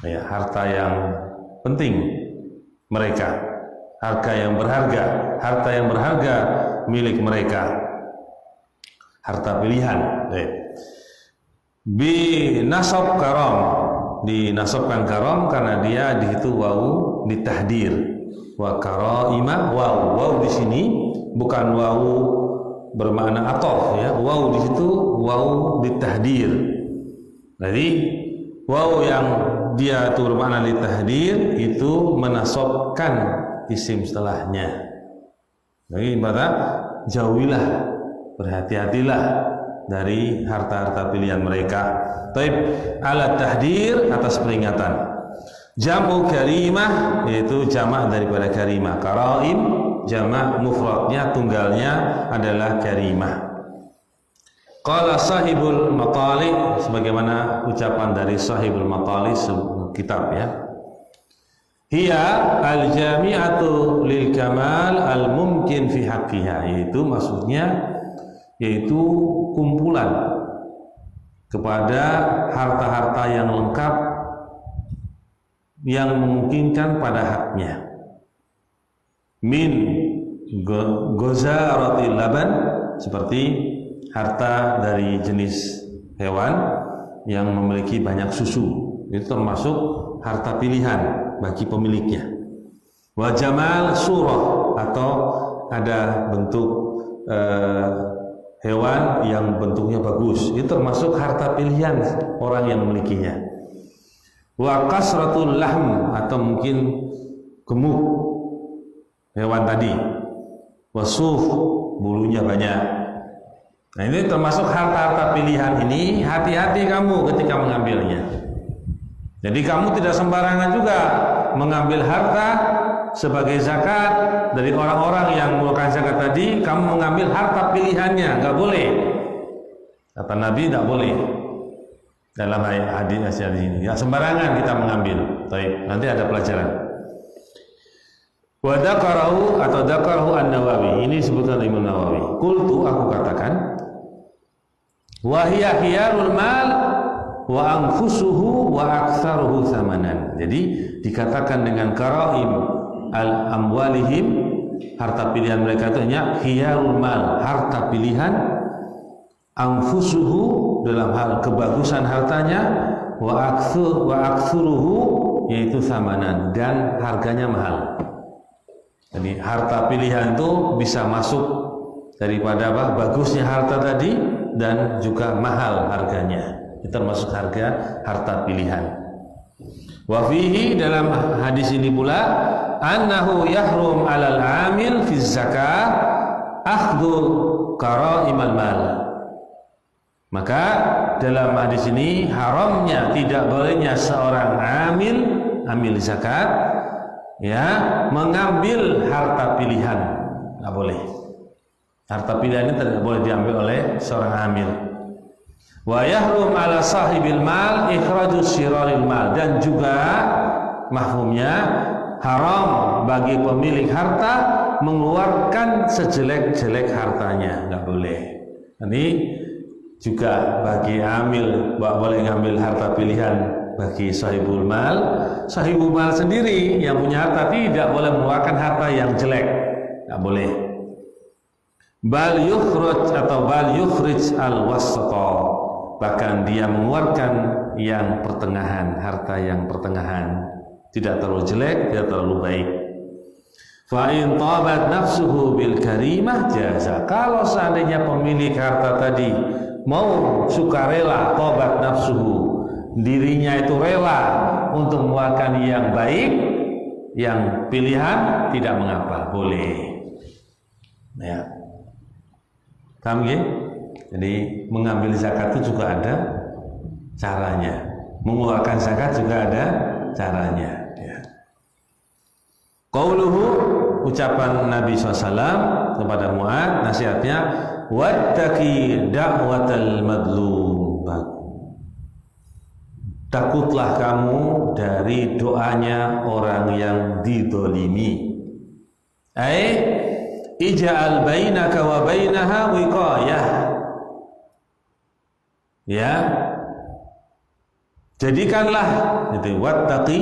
ya, harta yang penting mereka, harta yang berharga milik mereka, harta pilihan. Bi nasab karam, dinasabkan karam karena dia di situ wau ditahdir, wa karaima, wau di sini bukan wau bermakna atof, ya, wau di situ wau ditahdir. Jadi wau yang dia itu bermakna ditahdir itu menasabkan isim setelahnya. Jadi maka jauhilah, berhati-hatilah dari harta-harta pilihan mereka. Taib ala tahdir, atas peringatan. Jam'u karimah yaitu jamak daripada karimah. Karaim jamak, mufradnya tunggalnya adalah karimah. Qala sahibul maqali, sebagaimana ucapan dari sahibul maqali kitab ya. Hiya al-jami'atu lil kamal al-mumkin fi haqqiha, yaitu maksudnya yaitu kumpulan kepada harta-harta yang lengkap yang memungkinkan pada haknya. Min gozaratil laban, seperti harta dari jenis hewan yang memiliki banyak susu, itu termasuk harta pilihan bagi pemiliknya. Wa jamal surah, atau ada bentuk hewan yang bentuknya bagus, itu termasuk harta pilihan orang yang memilikinya. Wa kasratul lahm, atau mungkin gemuk hewan tadi. Wasuf, bulunya banyak. Nah, ini termasuk harta-harta pilihan. Ini hati-hati kamu ketika mengambilnya. Jadi kamu tidak sembarangan juga mengambil harta sebagai zakat dari orang-orang yang mengeluarkan zakat tadi. Kamu mengambil harta pilihannya, nggak boleh. Kata Nabi, tidak boleh. Dalam hadis ini, ya sembarangan kita mengambil. Baik, nanti ada pelajaran. Wa dzakarahu, atau dzakarahu An-Nawawi, ini sebutan Imam Nawawi. Qultu, aku katakan, wa hiya khiyarul mal wa anfusuhu wa aktsaruhu samanan. Jadi dikatakan dengan karaim al-amwalihim, harta pilihan mereka itu hanya khiyarul mal, harta pilihan, anfusuhu, dalam hal kebagusan hartanya, wa aktsuruhu, yaitu samanan, dan harganya mahal. Jadi harta pilihan itu bisa masuk daripada apa? Bagusnya harta tadi, dan juga mahal harganya. Itu termasuk harga harta pilihan. Wa fihi, dalam hadis ini pula, annahu yahrum 'alal 'amil fi zakah akhdhu qaraimal mal. Maka dalam hadis ini haramnya, tidak bolehnya seorang amil zakat ya mengambil harta pilihan, nggak boleh. Harta pilihan ini tidak boleh diambil oleh seorang amil. Wa yahrum 'ala sahibil mal ikhrajus syiraril mal, dan juga mafhumnya haram bagi pemilik harta mengeluarkan sejelek-jelek hartanya, nggak boleh. Ini juga bagi amil, boleh ngambil harta pilihan bagi sahibul mal. Sahibul mal sendiri yang punya harta tidak boleh mengeluarkan harta yang jelek, nggak boleh. Bal yukhraj, atau bal yukhrij al-wasata, bahkan dia mengeluarkan yang pertengahan, harta yang pertengahan, tidak terlalu jelek, tidak terlalu baik. Fa in tabat nafsuhu bil karimah jaza, kalau seandainya pemilik harta tadi mau sukarela, tobat nafsuhu, dirinya itu rela untuk mengeluarkan yang baik, yang pilihan, tidak mengapa, boleh. Ya, paham ya? Jadi mengambil zakat itu juga ada caranya, mengeluarkan zakat juga ada caranya. Ya. Qauluhu, ucapan Nabi SAW kepada Mu'ad, nasihatnya, wattaqi da'watal madlum, takutlah kamu dari doanya orang yang didolimi. Ija'al bainaka wa bainaha wiqayah, ya, jadikanlah itu wattaqi,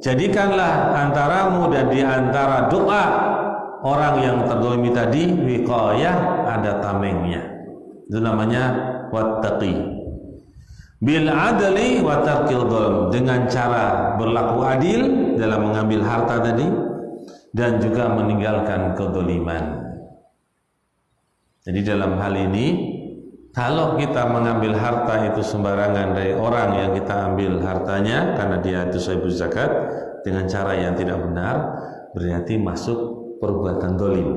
jadikanlah antaramu dan di antara doa orang yang terdolimi tadi wiqayah, ada tamengnya, itu namanya wattaqi. Bil adli wa tarkil dzulm, dengan cara berlaku adil dalam mengambil harta tadi dan juga meninggalkan kedzaliman. Jadi dalam hal ini, kalau kita mengambil harta itu sembarangan dari orang yang kita ambil hartanya karena dia itu sahibul zakat dengan cara yang tidak benar, berarti masuk perbuatan dolim.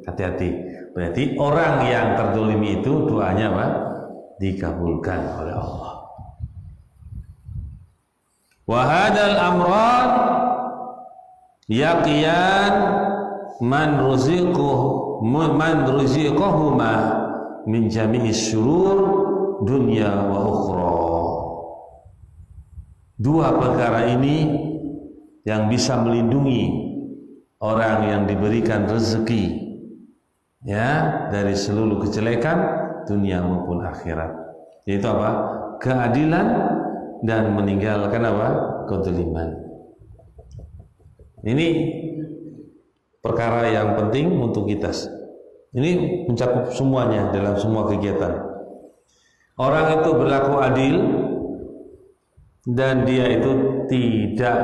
Hati-hati. Berarti orang yang terdolimi itu doanya apa? Dikabulkan oleh Allah. Wa hadzal amran yaqiyan man ruziquhuma min jami'is syurur dunya wa ukhra. Dua perkara ini yang bisa melindungi orang yang diberikan rezeki ya dari seluruh kejelekan dunia maupun akhirat, yaitu apa? Keadilan dan meninggalkan apa? Kedzaliman. Ini perkara yang penting untuk kita. Ini mencakup semuanya dalam semua kegiatan. Orang itu berlaku adil dan dia itu tidak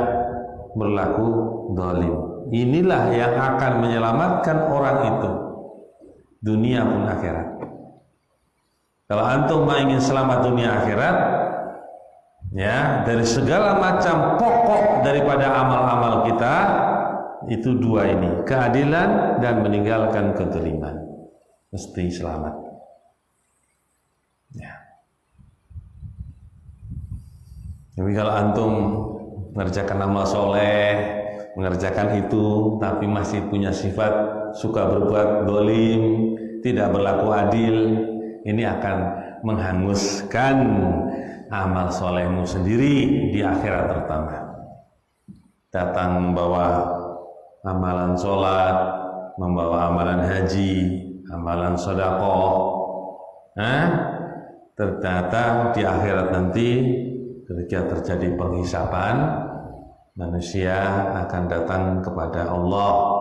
berlaku zalim. Inilah yang akan menyelamatkan orang itu dunia pun akhirat. Kalau antum ingin selamat dunia akhirat, ya, dari segala macam pokok daripada amal-amal kita itu dua ini, keadilan dan meninggalkan kedzaliman, mesti selamat. Ya. Tapi kalau antum mengerjakan amal soleh, mengerjakan itu, tapi masih punya sifat suka berbuat zalim, tidak berlaku adil, ini akan menghanguskan amal solehmu sendiri di akhirat terutama. Datang membawa amalan sholat, membawa amalan haji, amalan sedekah, ternyata di akhirat nanti ketika terjadi penghisaban, manusia akan datang kepada Allah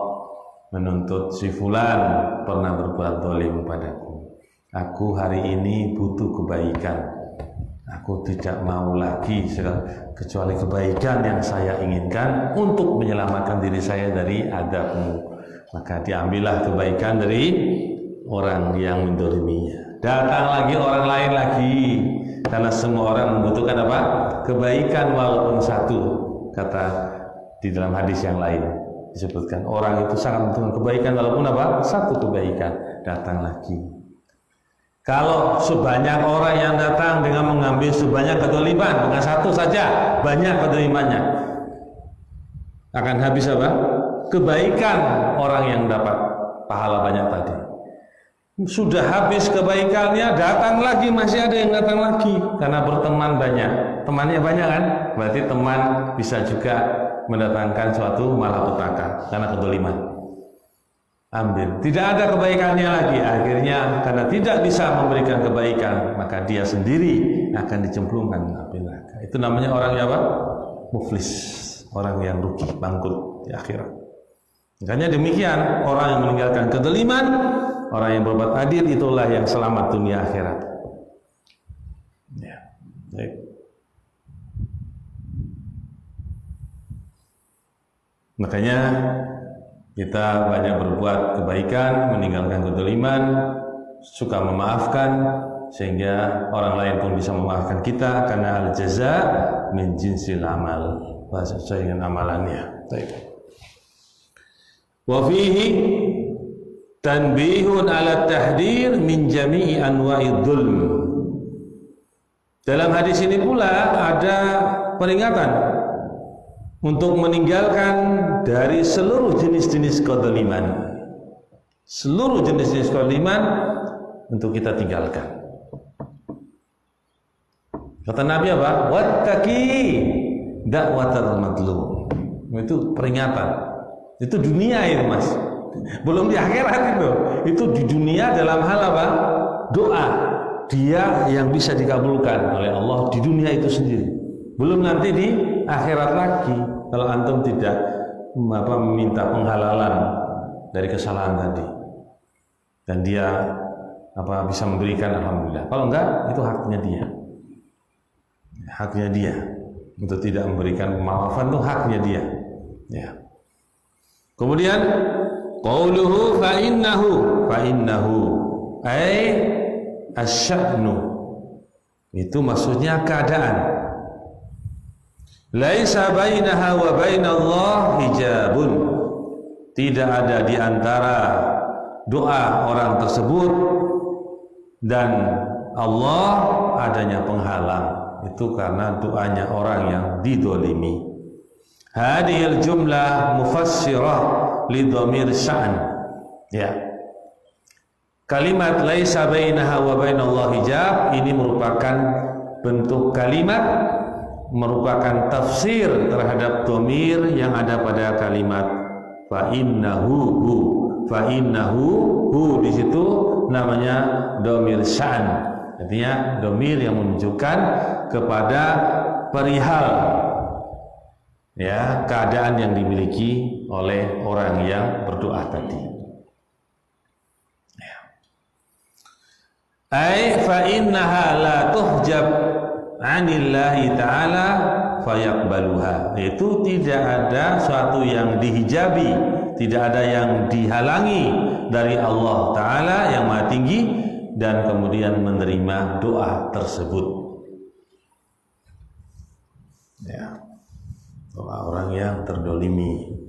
menuntut si fulan pernah berbuat zalim padaku. Aku hari ini butuh kebaikan. Aku tidak mau lagi kecuali kebaikan yang saya inginkan untuk menyelamatkan diri saya dari azabmu. Maka diambillah kebaikan dari orang yang mendoliminya. Datang lagi orang lain lagi, karena semua orang membutuhkan apa? Kebaikan walaupun satu. Kata di dalam hadis yang lain disebutkan orang itu sangat membutuhkan kebaikan walaupun apa? Satu kebaikan. Datang lagi. Kalau sebanyak orang yang datang dengan mengambil sebanyak kedzaliman, bukan satu saja, banyak kedzalimannya, akan habis apa? Kebaikan orang yang dapat pahala banyak tadi. Sudah habis kebaikannya, datang lagi, masih ada yang datang lagi karena berteman banyak. Temannya banyak kan? Berarti teman bisa juga mendatangkan suatu malapetaka karena kedzaliman. Ambil, tidak ada kebaikannya lagi. Akhirnya karena tidak bisa memberikan kebaikan, maka dia sendiri akan dicemplungkan api neraka. Itu namanya orang yang apa? Muflis, orang yang rugi, bangkrut di akhirat. Makanya demikian, orang yang meninggalkan kedzaliman, orang yang berbuat adil, itulah yang selamat dunia akhirat. Ya, baik. Makanya kita banyak berbuat kebaikan, meninggalkan kedzaliman, suka memaafkan, sehingga orang lain pun bisa memaafkan kita, karena al-jaza min jinsil amal, sesuai dengan amalannya. Baik. Wa fihi tanbihun ala tahdir min jami'i anwa'id dzulm. Dalam hadis ini pula ada peringatan untuk meninggalkan dari seluruh jenis-jenis kedzaliman. Seluruh jenis-jenis kedzaliman untuk kita tinggalkan. Kata Nabi apa? Wattaqi da'watal madlum. Itu peringatan. Itu dunia itu, Mas. Belum di akhirat itu. Itu di dunia dalam hal apa? Doa. Dia yang bisa dikabulkan oleh Allah di dunia itu sendiri. Belum nanti di akhirat lagi kalau antum tidak meminta penghalalan dari kesalahan tadi, dan dia bisa memberikan, alhamdulillah. Kalau enggak, itu haknya dia untuk tidak memberikan maafan, itu haknya dia. Ya. Kemudian qauluhu fa innahu ay asya'nu, itu maksudnya keadaan. Laisa bainaha wa bainallah hijabun, tidak ada di antara doa orang tersebut dan Allah adanya penghalang. itu karena doanya orang yang didolimi. Hadhil jumlah mufassirah li dhamir sya'an. Ya. Kalimat laisa bainaha wa bainallahi hijab ini merupakan bentuk kalimat, merupakan tafsir terhadap dhamir yang ada pada kalimat fa innahu hu. Fa innahu hu di situ namanya dhamir sya'an. Artinya dhamir yang menunjukkan kepada perihal ya keadaan yang dimiliki oleh orang yang berdoa tadi. Ya. Ai fa innaha la tuhjab 'anillahi ta'ala fayaqbaluha. Itu tidak ada suatu yang dihijabi, tidak ada yang dihalangi dari Allah Ta'ala yang Maha Tinggi dan kemudian menerima doa tersebut. Ya, doa orang yang terdolimi.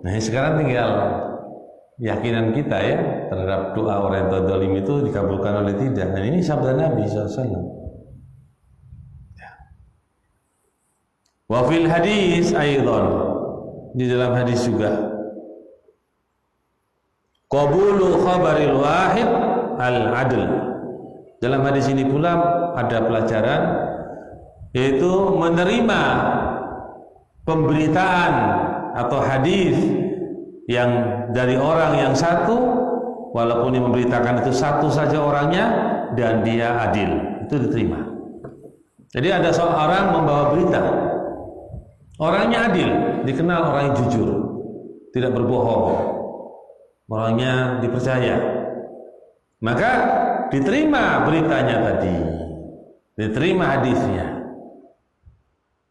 Nah, sekarang tinggal keyakinan kita ya terhadap doa orang yang terdolimi itu dikabulkan oleh tidak. Dan ini sabda Nabi SAW. Ya. Wa fil hadis aidan, di dalam hadis juga, qabulu khabaril wahid al-adl. Dalam hadis ini pula ada pelajaran, yaitu menerima pemberitaan atau hadis yang dari orang yang satu, walaupun yang memberitakan itu satu saja orangnya dan dia adil, itu diterima. Jadi ada seorang membawa berita, orangnya adil, dikenal orang yang jujur, tidak berbohong, orangnya dipercaya, maka diterima beritanya tadi, diterima hadisnya.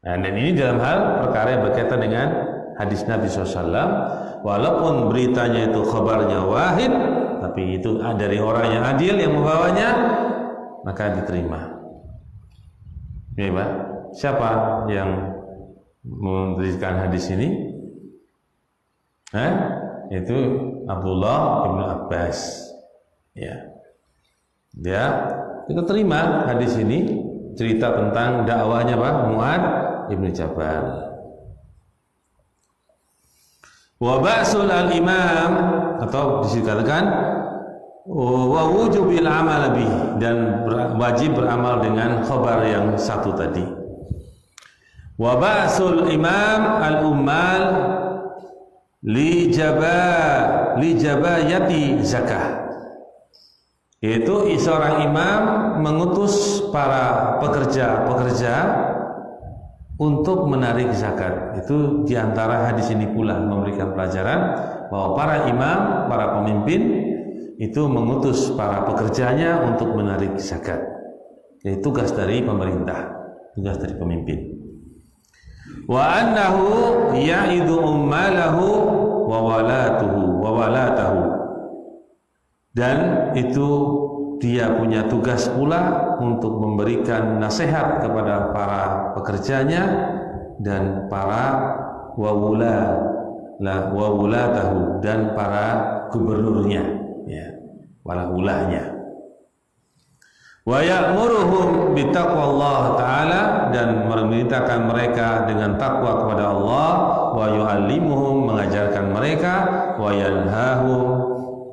Nah, dan ini dalam hal perkara yang berkaitan dengan hadis Nabi SAW, walaupun beritanya itu khabarnya wahid, tapi itu dari orang yang adil yang membawanya, maka diterima. Ya, Pak. Siapa yang memberikan hadis ini? Itu Abdullah bin Abbas. Ya, dia kita terima hadis ini, cerita tentang dakwahnya Pak Mu'adz ibn Jabal. Wa ba'sul al-imam, atau dikatakan wa wujubil amal bihi, dan wajib beramal dengan khabar yang satu tadi. Wa ba'sul imam al-ummal li jabayati zakah, yaitu seorang imam mengutus para pekerja untuk menarik zakat. Itu diantara hadis ini pula memberikan pelajaran bahwa para imam, para pemimpin itu mengutus para pekerjanya untuk menarik zakat. Itu tugas dari pemerintah, tugas dari pemimpin. Wa annahu ya'idu ummalahu wa walatahu, dan itu dia punya tugas pula untuk memberikan nasihat kepada para pekerjanya dan para wawulatahu, dan para gubernurnya, ya, para ulahnya. Wa ya'muruhum bitaqwallah ta'ala, dan memerintahkan mereka dengan takwa kepada Allah. Wa yu'allimuhum, mengajarkan mereka. Wa yanhahum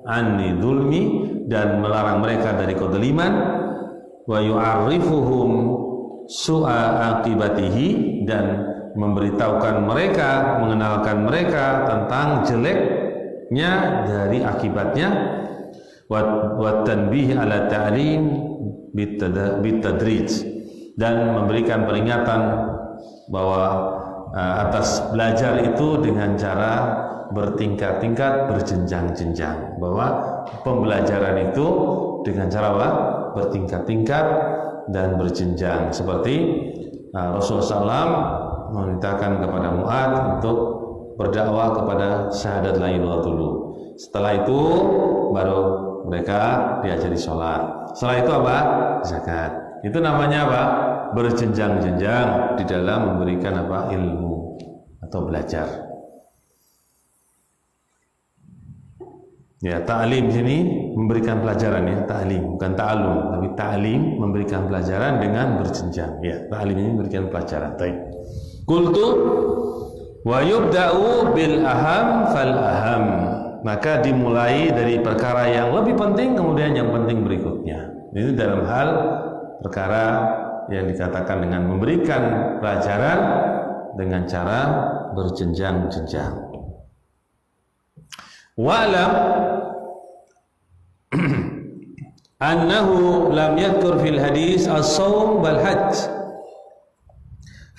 anni dzulmi, dan melarang mereka dari kezaliman. Wa yu'arrifuhum su'a aqibatihi, dan memberitahukan mereka, mengenalkan mereka tentang jeleknya dari akibatnya. Wa tanbih ala ta'lim bitadrij, dan memberikan peringatan bahwa atas belajar itu dengan cara bertingkat-tingkat, berjenjang-jenjang, bahwa pembelajaran itu dengan cara apa? Bertingkat-tingkat dan berjenjang, seperti Rasulullah SAW memerintahkan kepada Mu'adz untuk berdakwah kepada syahadat la ilaha illallah dulu. Setelah itu baru mereka diajari sholat. Setelah itu apa? Zakat. Itu namanya apa? Berjenjang-jenjang di dalam memberikan apa? Ilmu atau belajar. Ya, ta'lim sini memberikan pelajaran ya, ta'lim bukan ta'alum, tapi ta'lim memberikan pelajaran dengan berjenjang. Ya, ta'lim ini memberikan pelajaran. Baik. Qultu wa yubda'u bil aham fal aham. Maka dimulai dari perkara yang lebih penting kemudian yang penting berikutnya. Ini dalam hal perkara yang dikatakan dengan memberikan pelajaran dengan cara berjenjang-jenjang. Wa'lam annahu lam yadhkur fil hadis as-shaum wal hajj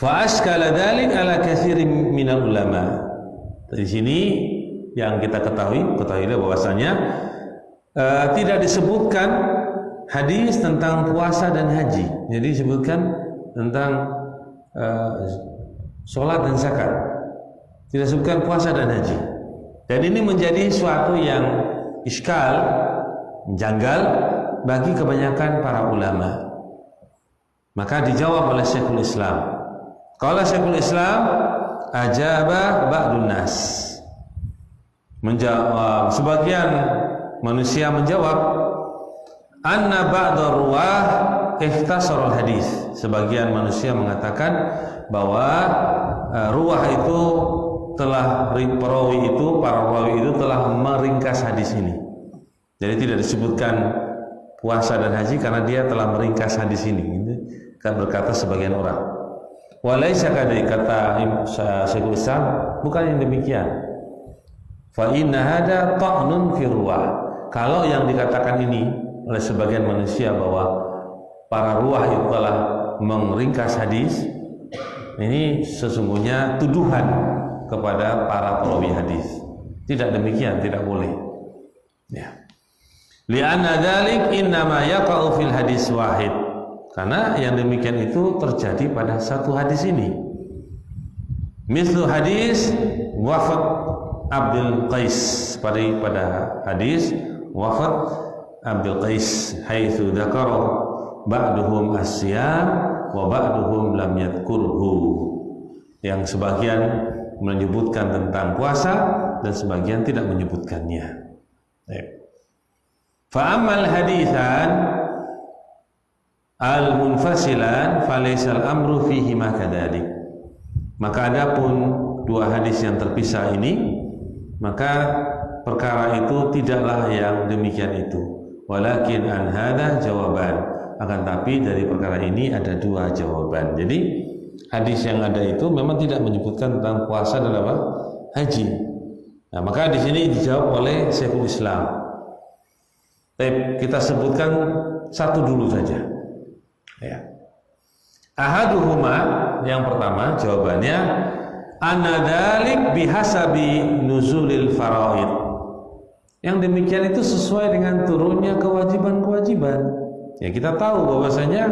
fa ashkala dhalik ala katsirin minal ulama. Di sini yang kita ketahuilah bahwasanya tidak disebutkan hadis tentang puasa dan haji. Jadi disebutkan tentang sholat dan zakat. Tidak disebutkan puasa dan haji. Dan ini menjadi suatu yang iskal, janggal bagi kebanyakan para ulama. Maka dijawab oleh Syekhul Islam. Qala Syekhul Islam, ajaba ba'dun nas. Sebagian manusia menjawab, anna ba'dar ruwah ikhtasarul hadis. Sebagian manusia mengatakan bahwa ruwah itu telah para perawi itu telah meringkas hadis ini. Jadi tidak disebutkan puasa dan haji karena dia telah meringkas hadis ini. Ini berkata sebagian orang. Walaysa kadai, kata Syekhul Islam, bukan yang demikian. Fa inna hada ta'nun fi ruwah. Kalau yang dikatakan ini oleh sebagian manusia bahwa para ruwah itu telah meringkas hadis, ini sesungguhnya tuduhan kepada para perawi hadis. Tidak demikian, tidak boleh. Ya. Li'anna dzalik innama yaqa'u fil hadis wahid. Karena yang demikian itu terjadi pada satu hadis ini. Mislu hadis wafat Abdul Qais, pada hadis wafat Abdul Qais haitsu dzakara ba'duhum as-siyam wa ba'duhum lam yadhkurhu. Yang sebagian menyebutkan tentang puasa dan sebagian tidak menyebutkannya. Fa'amal hadithan al-munfasilan falaisal amru fihi ma kadzalik. Maka adapun dua hadis yang terpisah ini, maka perkara itu tidaklah yang demikian itu. Walakin an hadza jawaban. Akan tapi dari perkara ini ada dua jawaban. Jadi hadis yang ada itu memang tidak menyebutkan tentang puasa dan apa? Haji. Nah, maka di sini dijawab oleh Syekhul Islam. Kita sebutkan satu dulu saja. Ya. Ahaduhuma, yang pertama jawabannya anna dzalik bihasabi nuzulil faraid. Yang demikian itu sesuai dengan turunnya kewajiban-kewajiban. Ya, kita tahu bahwasanya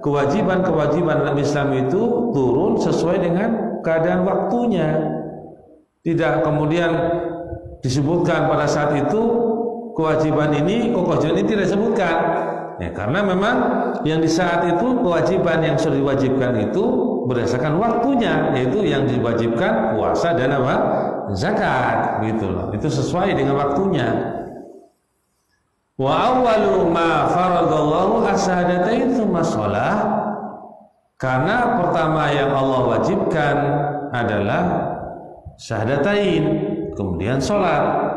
kewajiban-kewajiban dalam Islam itu turun sesuai dengan keadaan waktunya. Tidak kemudian disebutkan pada saat itu kewajiban ini, kewajiban ini tidak disebutkan. Ya, karena memang yang di saat itu kewajiban yang sudah diwajibkan itu berdasarkan waktunya, yaitu yang diwajibkan puasa dan apa? Zakat, gitu loh. Itu sesuai dengan waktunya. Wa awwalu ma faradallahu as-shahadatain tsumma shalah. Karena pertama yang Allah wajibkan adalah syahadatain, kemudian salat.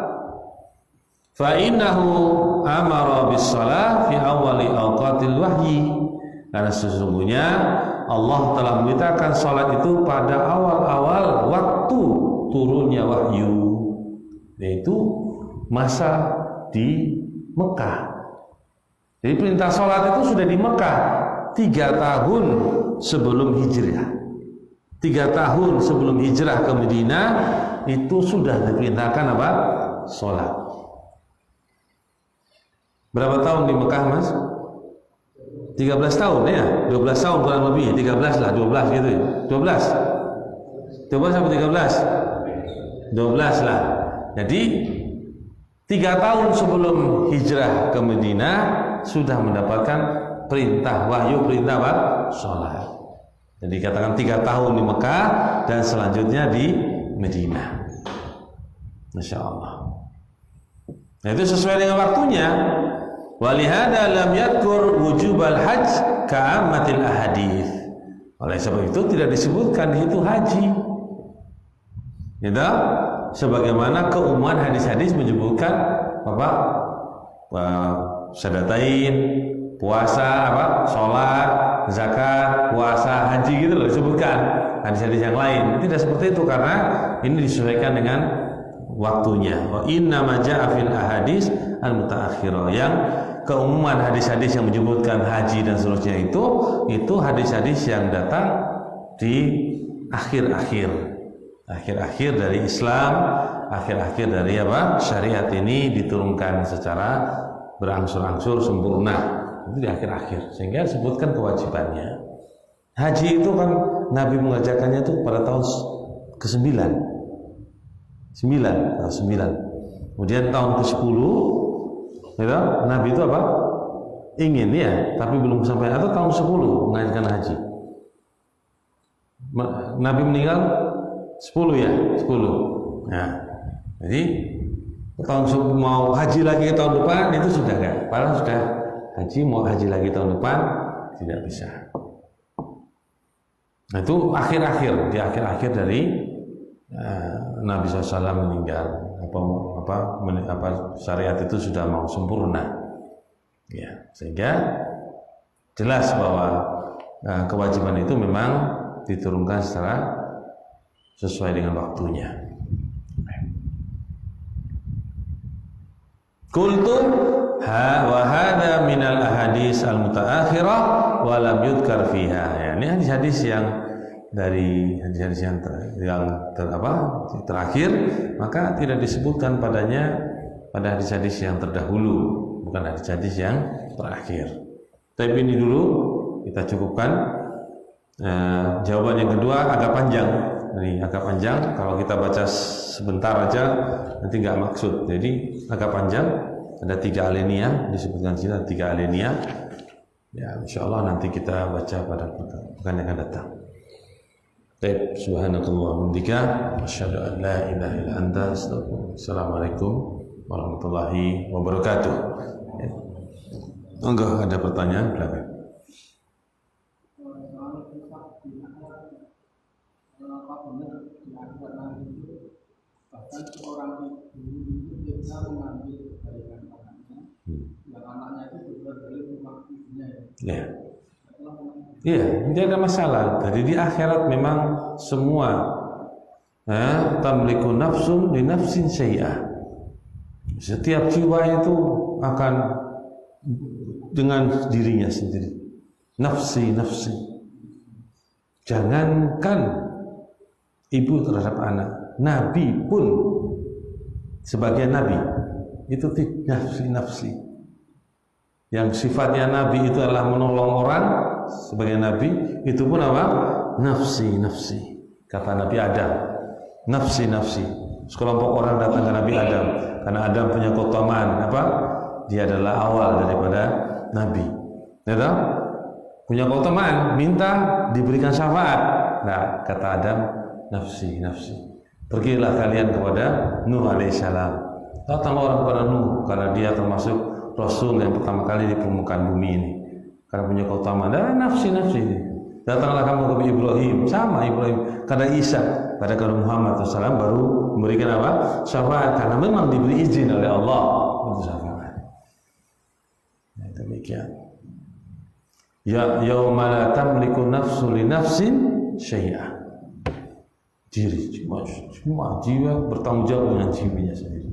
Fa innahu amara bis shalah fi awwali awqatil wahyi. Karena sesungguhnya Allah telah memerintahkan salat itu pada awal-awal waktu turunnya wahyu, yaitu masa di Mekah. Jadi perintah sholat itu sudah di Mekah 3 tahun sebelum hijrah. 3 tahun sebelum hijrah ke Madinah itu sudah diperintahkan apa? Sholat. Berapa tahun di Mekah, Mas? 13 tahun ya? 12 tahun kurang lebih, 13 lah, 12 gitu ya. 12 sampai 13? 12 lah. Jadi 3 tahun sebelum hijrah ke Madinah sudah mendapatkan perintah wahyu, perintah apa? Sholat. Jadi katakan 3 tahun di Mekah dan selanjutnya di Madinah. Masya Allah. Nah, itu sesuai dengan waktunya. Walihada lam yadkur wujubal hajj ka'ammatil ahadits. Oleh sebab itu tidak disebutkan di situ haji. Gitu? Sebagaimana keumuman hadis-hadis menyebutkan apa? Syahadatain, puasa, sholat, zakat, puasa, haji gitu loh disebutkan. Hadis-hadis yang lain tidak seperti itu karena ini disesuaikan dengan waktunya. Wa inna ma ja'a fil ahadis al-mutaakhirah, yang keumuman hadis-hadis yang menyebutkan haji dan seterusnya itu hadis-hadis yang datang di akhir-akhir dari Islam, akhir-akhir dari syariat ini diturunkan secara berangsur-angsur sempurna, itu di akhir-akhir, sehingga disebutkan kewajibannya. Haji itu kan Nabi mengajarkannya itu pada tahun ke-9. 9. Kemudian tahun ke-10 gitu, Nabi itu apa? Ingin ya, tapi belum sampai, atau tahun 10 mengajarkan haji. Nabi meninggal 10 ya, 10. Nah, jadi tahun mau haji lagi tahun depan itu sudah enggak. Padahal sudah haji, mau haji lagi tahun depan tidak bisa. Nah, itu di akhir-akhir dari Nabi SAW meninggal, syariat itu sudah mau sempurna, ya, sehingga jelas bahwa kewajiban itu memang diturunkan secara sesuai dengan waktunya. Qultu wa hadza minal ahadits al-mutaakhirah wa lam yudkar fiha. Ya, ini hadis-hadis yang dari hadis-hadis yang terakhir, maka tidak disebutkan padanya pada hadis-hadis yang terdahulu, bukan hadis-hadis yang terakhir. Tapi ini dulu kita cukupkan. Jawaban yang kedua agak panjang. Ini agak panjang, kalau kita baca sebentar aja nanti nggak maksud. Jadi agak panjang, ada 3 alinea disebutkan sini, 3 alinea. Ya, insyaallah nanti kita baca pada pekan yang akan datang. Baik, subhanakallah wa bihamdika asyhadu an la ilaha illa anta astaghfiruka. Assalamualaikum warahmatullahi wabarakatuh. Ya. Enggak ada pertanyaan, silakan. Seorang ibu itu bisa mengambil kebaikan anaknya, yang anaknya itu juga dari rumah ibunya. Ya. Iya, tidak ada masalah. Jadi di akhirat memang semua tamliku nafsun li nafsin syai'ah. Setiap jiwa itu akan dengan dirinya sendiri. Nafsi. Jangankan ibu terhadap anak, Nabi pun sebagai Nabi itu nafsi. Yang sifatnya Nabi itu adalah menolong orang sebagai Nabi, itu pun apa? Nafsi. Kata Nabi Adam, nafsi. Sekelompok orang datang ke Nabi Adam karena Adam punya keutamaan apa? Dia adalah awal daripada Nabi. Ya tahu? Punya keutamaan, minta diberikan syafaat. Nah, kata Adam, nafsi. Pergilah kalian kepada Nuh alaihissalam. Datang orang kepada Nuh karena dia termasuk Rasul yang pertama kali di permukaan bumi ini. Karena punya keutamaan, dan nafsi. Datanglah kamu ke Ibrahim, sama Ibrahim. Karena Isa, pada kalau Muhammad SAW baru memberikan apa? Syafaat, karena memang diberi izin oleh Allah untuk syafaat. Nah, demikian. Ya yauma la tamliku nafsu li nafsin syai'ah. Diri cuma jiwa bertanggung jawab dengan jiwanya sendiri.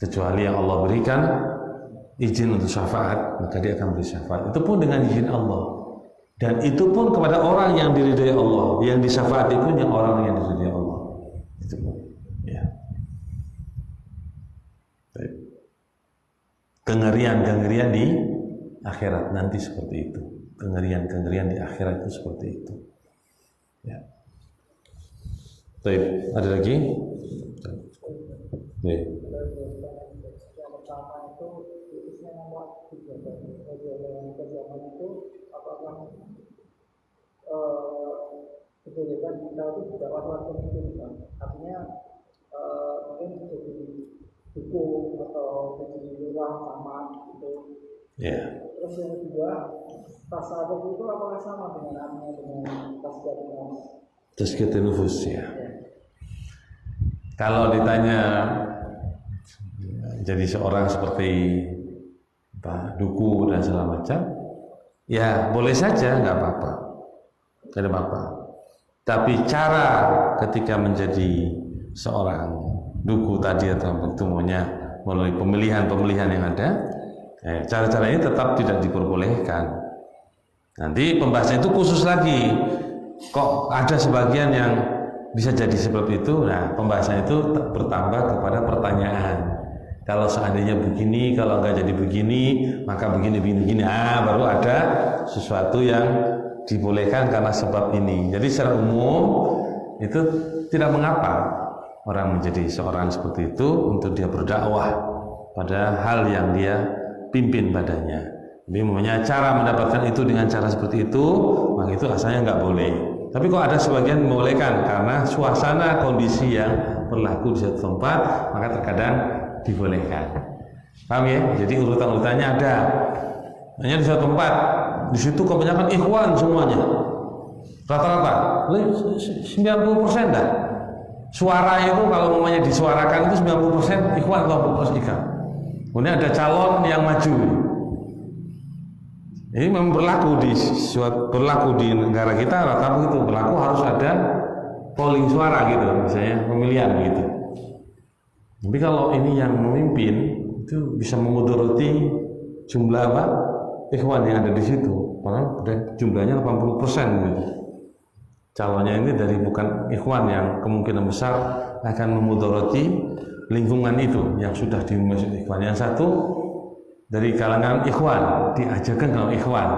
Kecuali yang Allah berikan izin untuk syafaat, maka dia akan beri syafaat. Itu pun dengan izin Allah. Dan itu pun kepada orang yang diridhai Allah. Yang disyafaati pun yang orang yang diridhai Allah. Itu pun. Ya. Kengerian di akhirat nanti seperti itu. Kengerian di akhirat itu seperti itu. Ya. Baik, ada lagi? Ya. Yang pertama itu khususnya nomor 3 kejaman itu apakah kebaikan kita itu tidak was-was pemikiran, artinya mungkin jadi buku atau jadi lurah sama gitu. Ya. Terus yang kedua, tasawuf itu apakah sama dengan artinya dengan tazkiyatun nafs? Tazkiyatun nufus ya. Kalau ditanya jadi seorang seperti duku dan segala macam, ya boleh saja, nggak apa-apa, tidak ada apa-apa. Tapi cara ketika menjadi seorang duku tadi atau temunya melalui pemilihan yang ada, cara-cara ini tetap tidak diperbolehkan. Nanti pembahasan itu khusus lagi. Kok ada sebagian yang bisa jadi seperti itu? Nah, pembahasan itu bertambah kepada pertanyaan. Kalau seandainya begini, kalau nggak jadi begini, maka begini. Baru ada sesuatu yang dibolehkan karena sebab ini. Jadi secara umum itu tidak mengapa orang menjadi seorang seperti itu untuk dia berdakwah pada hal yang dia pimpin badannya. Jadi mempunyai cara mendapatkan itu dengan cara seperti itu, maka itu asalnya nggak boleh. Tapi kok ada sebagian membolehkan karena suasana kondisi yang berlaku di satu tempat, maka terkadang dibolehkan. Paham ya? Jadi urutan-urutannya ada. Hanya di suatu tempat, di situ kebanyakan ikhwan semuanya. Rata-rata 90% dah. Suara itu kalau namanya disuarakan itu 90% ikhwan atau 10% ikhwan. Kemudian ada calon yang maju. Ini memang berlaku di negara kita rata-rata itu berlaku harus ada polling suara gitu, misalnya pemilihan gitu. Tapi kalau ini yang memimpin itu bisa memudarati jumlah ikhwan yang ada di situ, karena jumlahnya 80% gitu. Calonnya ini dari bukan ikhwan yang kemungkinan besar akan memudarati lingkungan itu yang sudah dimasuk ikhwan. Yang satu dari kalangan ikhwan diajarkan kalau ikhwan.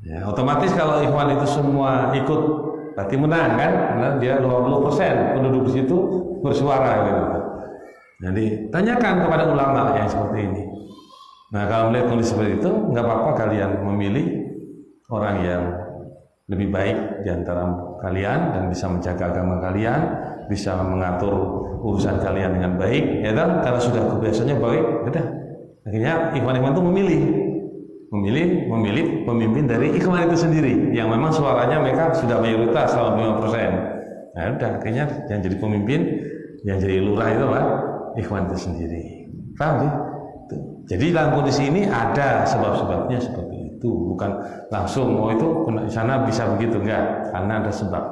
Ya, otomatis kalau ikhwan itu semua ikut berarti menang kan? Karena dia 20% penduduk di situ bersuara gitu. Jadi tanyakan kepada ulama yang seperti ini. Nah, kalau melihat kondisi seperti itu, nggak apa-apa kalian memilih orang yang lebih baik di antara kalian dan bisa menjaga agama kalian, bisa mengatur urusan kalian dengan baik, ya kan? Karena sudah kebiasaannya baik, udah. Akhirnya ikhwan-ikhwan itu memilih pemimpin dari ikhwan itu sendiri, yang memang suaranya mereka sudah mayoritas 85%. Nah, udah akhirnya yang jadi pemimpin, yang jadi lurah itu apa? Ikhwan itu sendiri. Paham sih? Jadi dalam kondisi ini ada sebab-sebabnya seperti itu, bukan langsung itu di sana bisa begitu, enggak, karena ada sebab.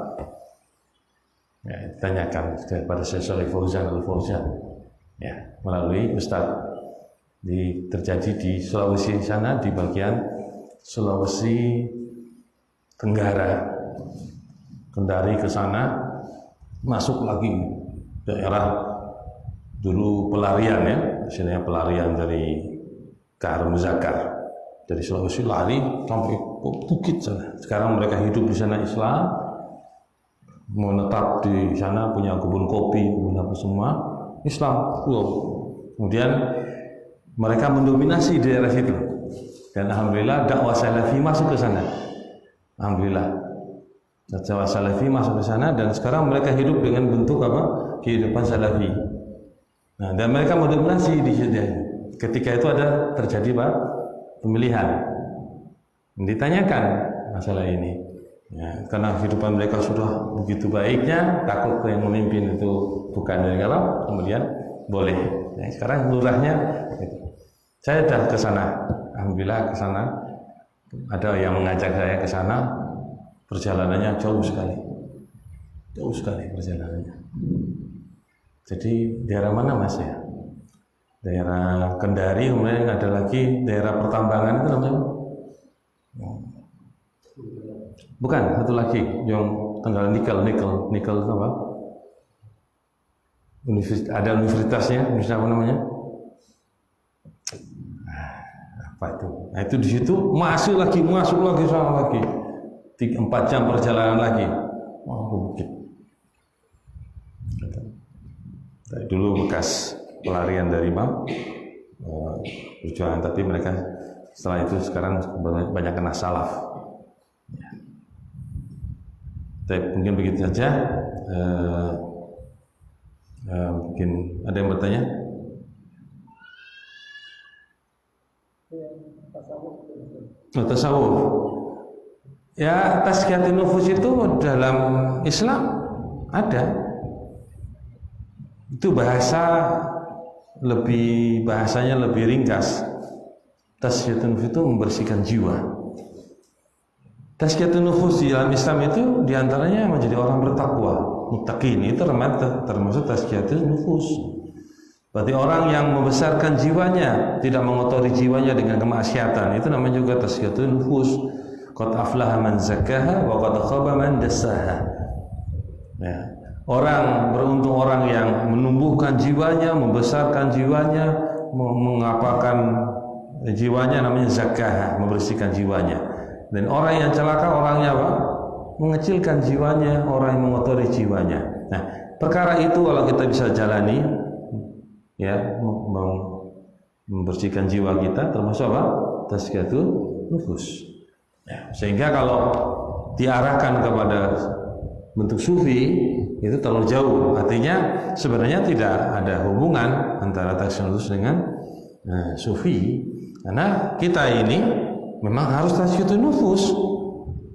Ya, tanyakan kepada Syekh Shalih Fauzan Al-Fauzan ya, melalui Ustadz. Terjadi di Sulawesi sana, di bagian Sulawesi Tenggara, Kendari ke sana, masuk lagi daerah dulu pelarian ya, istilahnya pelarian dari Kahar Muzakar, dari Sulawesi lari sampai bukit sana. Sekarang mereka hidup di sana Islam, menetap di sana, punya kebun kopi, kebun apa semua Islam. Kemudian mereka mendominasi daerah situ, dan alhamdulillah dakwah salafi masuk ke sana. Alhamdulillah dakwah salafi masuk ke sana, dan sekarang mereka hidup dengan bentuk apa? Kehidupan salafi. Nah, dan mereka mendominasi di situ. Ketika itu ada terjadi apa? Pemilihan. Ditanyakan masalah ini. Ya, karena kehidupan mereka sudah begitu baiknya, takut yang memimpin itu bukan dari Arab, kemudian boleh. Nah, sekarang lurahnya saya sudah ke sana, alhamdulillah ke sana. Ada yang mengajak saya ke sana, perjalanannya jauh sekali perjalanannya. Jadi daerah mana Mas ya? Daerah Kendari, kemudian ada lagi daerah pertambangan itu namanya? Bukan, satu lagi yang tenggal nikel apa? Ada universitasnya, universitas apa namanya? Apa itu? Nah, itu di situ masuk lagi sana lagi. 4 jam perjalanan lagi. Bukit. Dulu bekas pelarian dari perjuangan, tapi mereka setelah itu sekarang banyak kena salaf. Ya. Tapi mungkin begitu saja. Mungkin ada yang bertanya? Tasawuf. Ya, tazkiyatun nufus itu dalam Islam ada. Itu bahasanya lebih ringkas. Tazkiyatun nufus itu membersihkan jiwa. Tazkiyatun nufus di dalam Islam itu diantaranya menjadi orang bertakwa, muttaqin, itu termasuk tazkiyatun nufus. Berarti orang yang membesarkan jiwanya, tidak mengotori jiwanya dengan kemaksiatan, itu namanya juga tazkiyatun nufus. Qad aflaha man zakkaha wa qad khaba man dassaha. Ya. Orang beruntung orang yang menumbuhkan jiwanya, membesarkan jiwanya, mengapakan jiwanya, namanya zakkaha, membersihkan jiwanya. Dan orang yang celaka orangnya apa? Mengecilkan jiwanya, orang yang mengotori jiwanya. Nah, perkara itu kalau kita bisa jalani, ya, membersihkan jiwa kita, termasuk apa? Tazkiyatun nufus. Ya, sehingga kalau diarahkan kepada bentuk sufi itu terlalu jauh. Artinya sebenarnya tidak ada hubungan antara tazkiyatun nufus dengan sufi. Karena kita ini memang harus tazkiyatun nufus.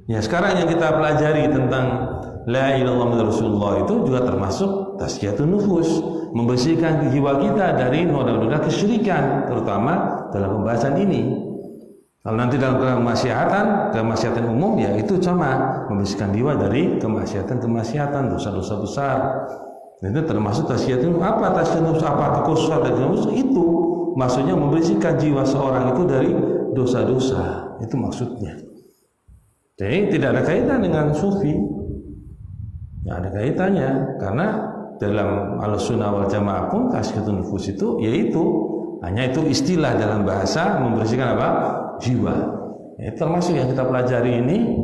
Ya, sekarang yang kita pelajari tentang la ilaha illallah Rasulullah itu juga termasuk tazkiyatun nufus, membersihkan jiwa kita dari noda-noda kesyirikan, terutama dalam pembahasan ini. Kalau nanti dalam kemaksiatan umum, ya itu sama membersihkan jiwa dari kemaksiatan, dosa-dosa besar. Dan itu termasuk tazkiyatun nufus. Apa tazkiyatun nufus? Apa kekhususan tazkiyatun nufus? Itu maksudnya membersihkan jiwa seorang itu dari dosa-dosa. Itu maksudnya. Jadi tidak ada kaitan dengan sufi. Tidak ada kaitannya, karena dalam Ahlussunnah wal Jamaah pun tazkiyatun nufus itu yaitu hanya itu istilah dalam bahasa membersihkan apa? Jiwa. Ya, termasuk yang kita pelajari ini,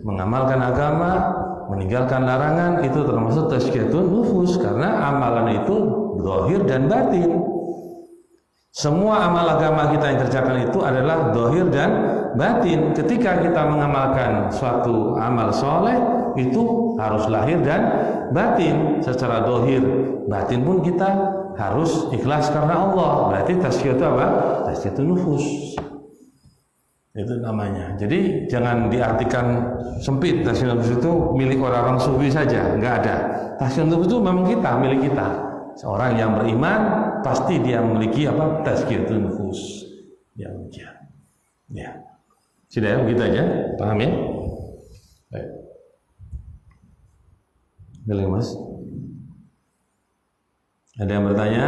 mengamalkan agama, meninggalkan larangan, itu termasuk tazkiyatun nufus, karena amalan itu zahir dan batin. Semua amal agama kita yang kerjakan itu adalah zahir dan batin. Ketika kita mengamalkan suatu amal soleh, itu harus lahir dan batin secara zahir. Batin pun kita harus ikhlas karena Allah. Berarti tazkiyah itu apa? Tazkiyatun nufus. Itu namanya. Jadi jangan diartikan sempit tazkiyatun nufus itu milik orang-orang sufi saja. Enggak ada. Tazkiyatun nufus itu memang kita, milik kita. Seorang yang beriman pasti dia memiliki apa? Tazkiyatun nufus. Ya, ya. Sudah ya, begitu aja. Paham ya? Baik. Boleh, Mas? Ada yang bertanya?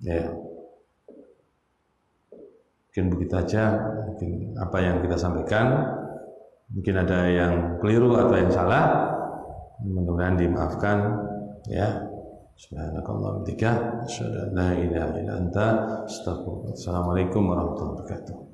Ya. Mungkin begitu aja, mungkin apa yang kita sampaikan, mungkin ada yang keliru atau yang salah, mudah-mudahan dimaafkan ya. Subhanakallahumma wa bihamdika, asyhadu an la ilaha illa anta, astaghfiruka. Assalamualaikum warahmatullahi wabarakatuh.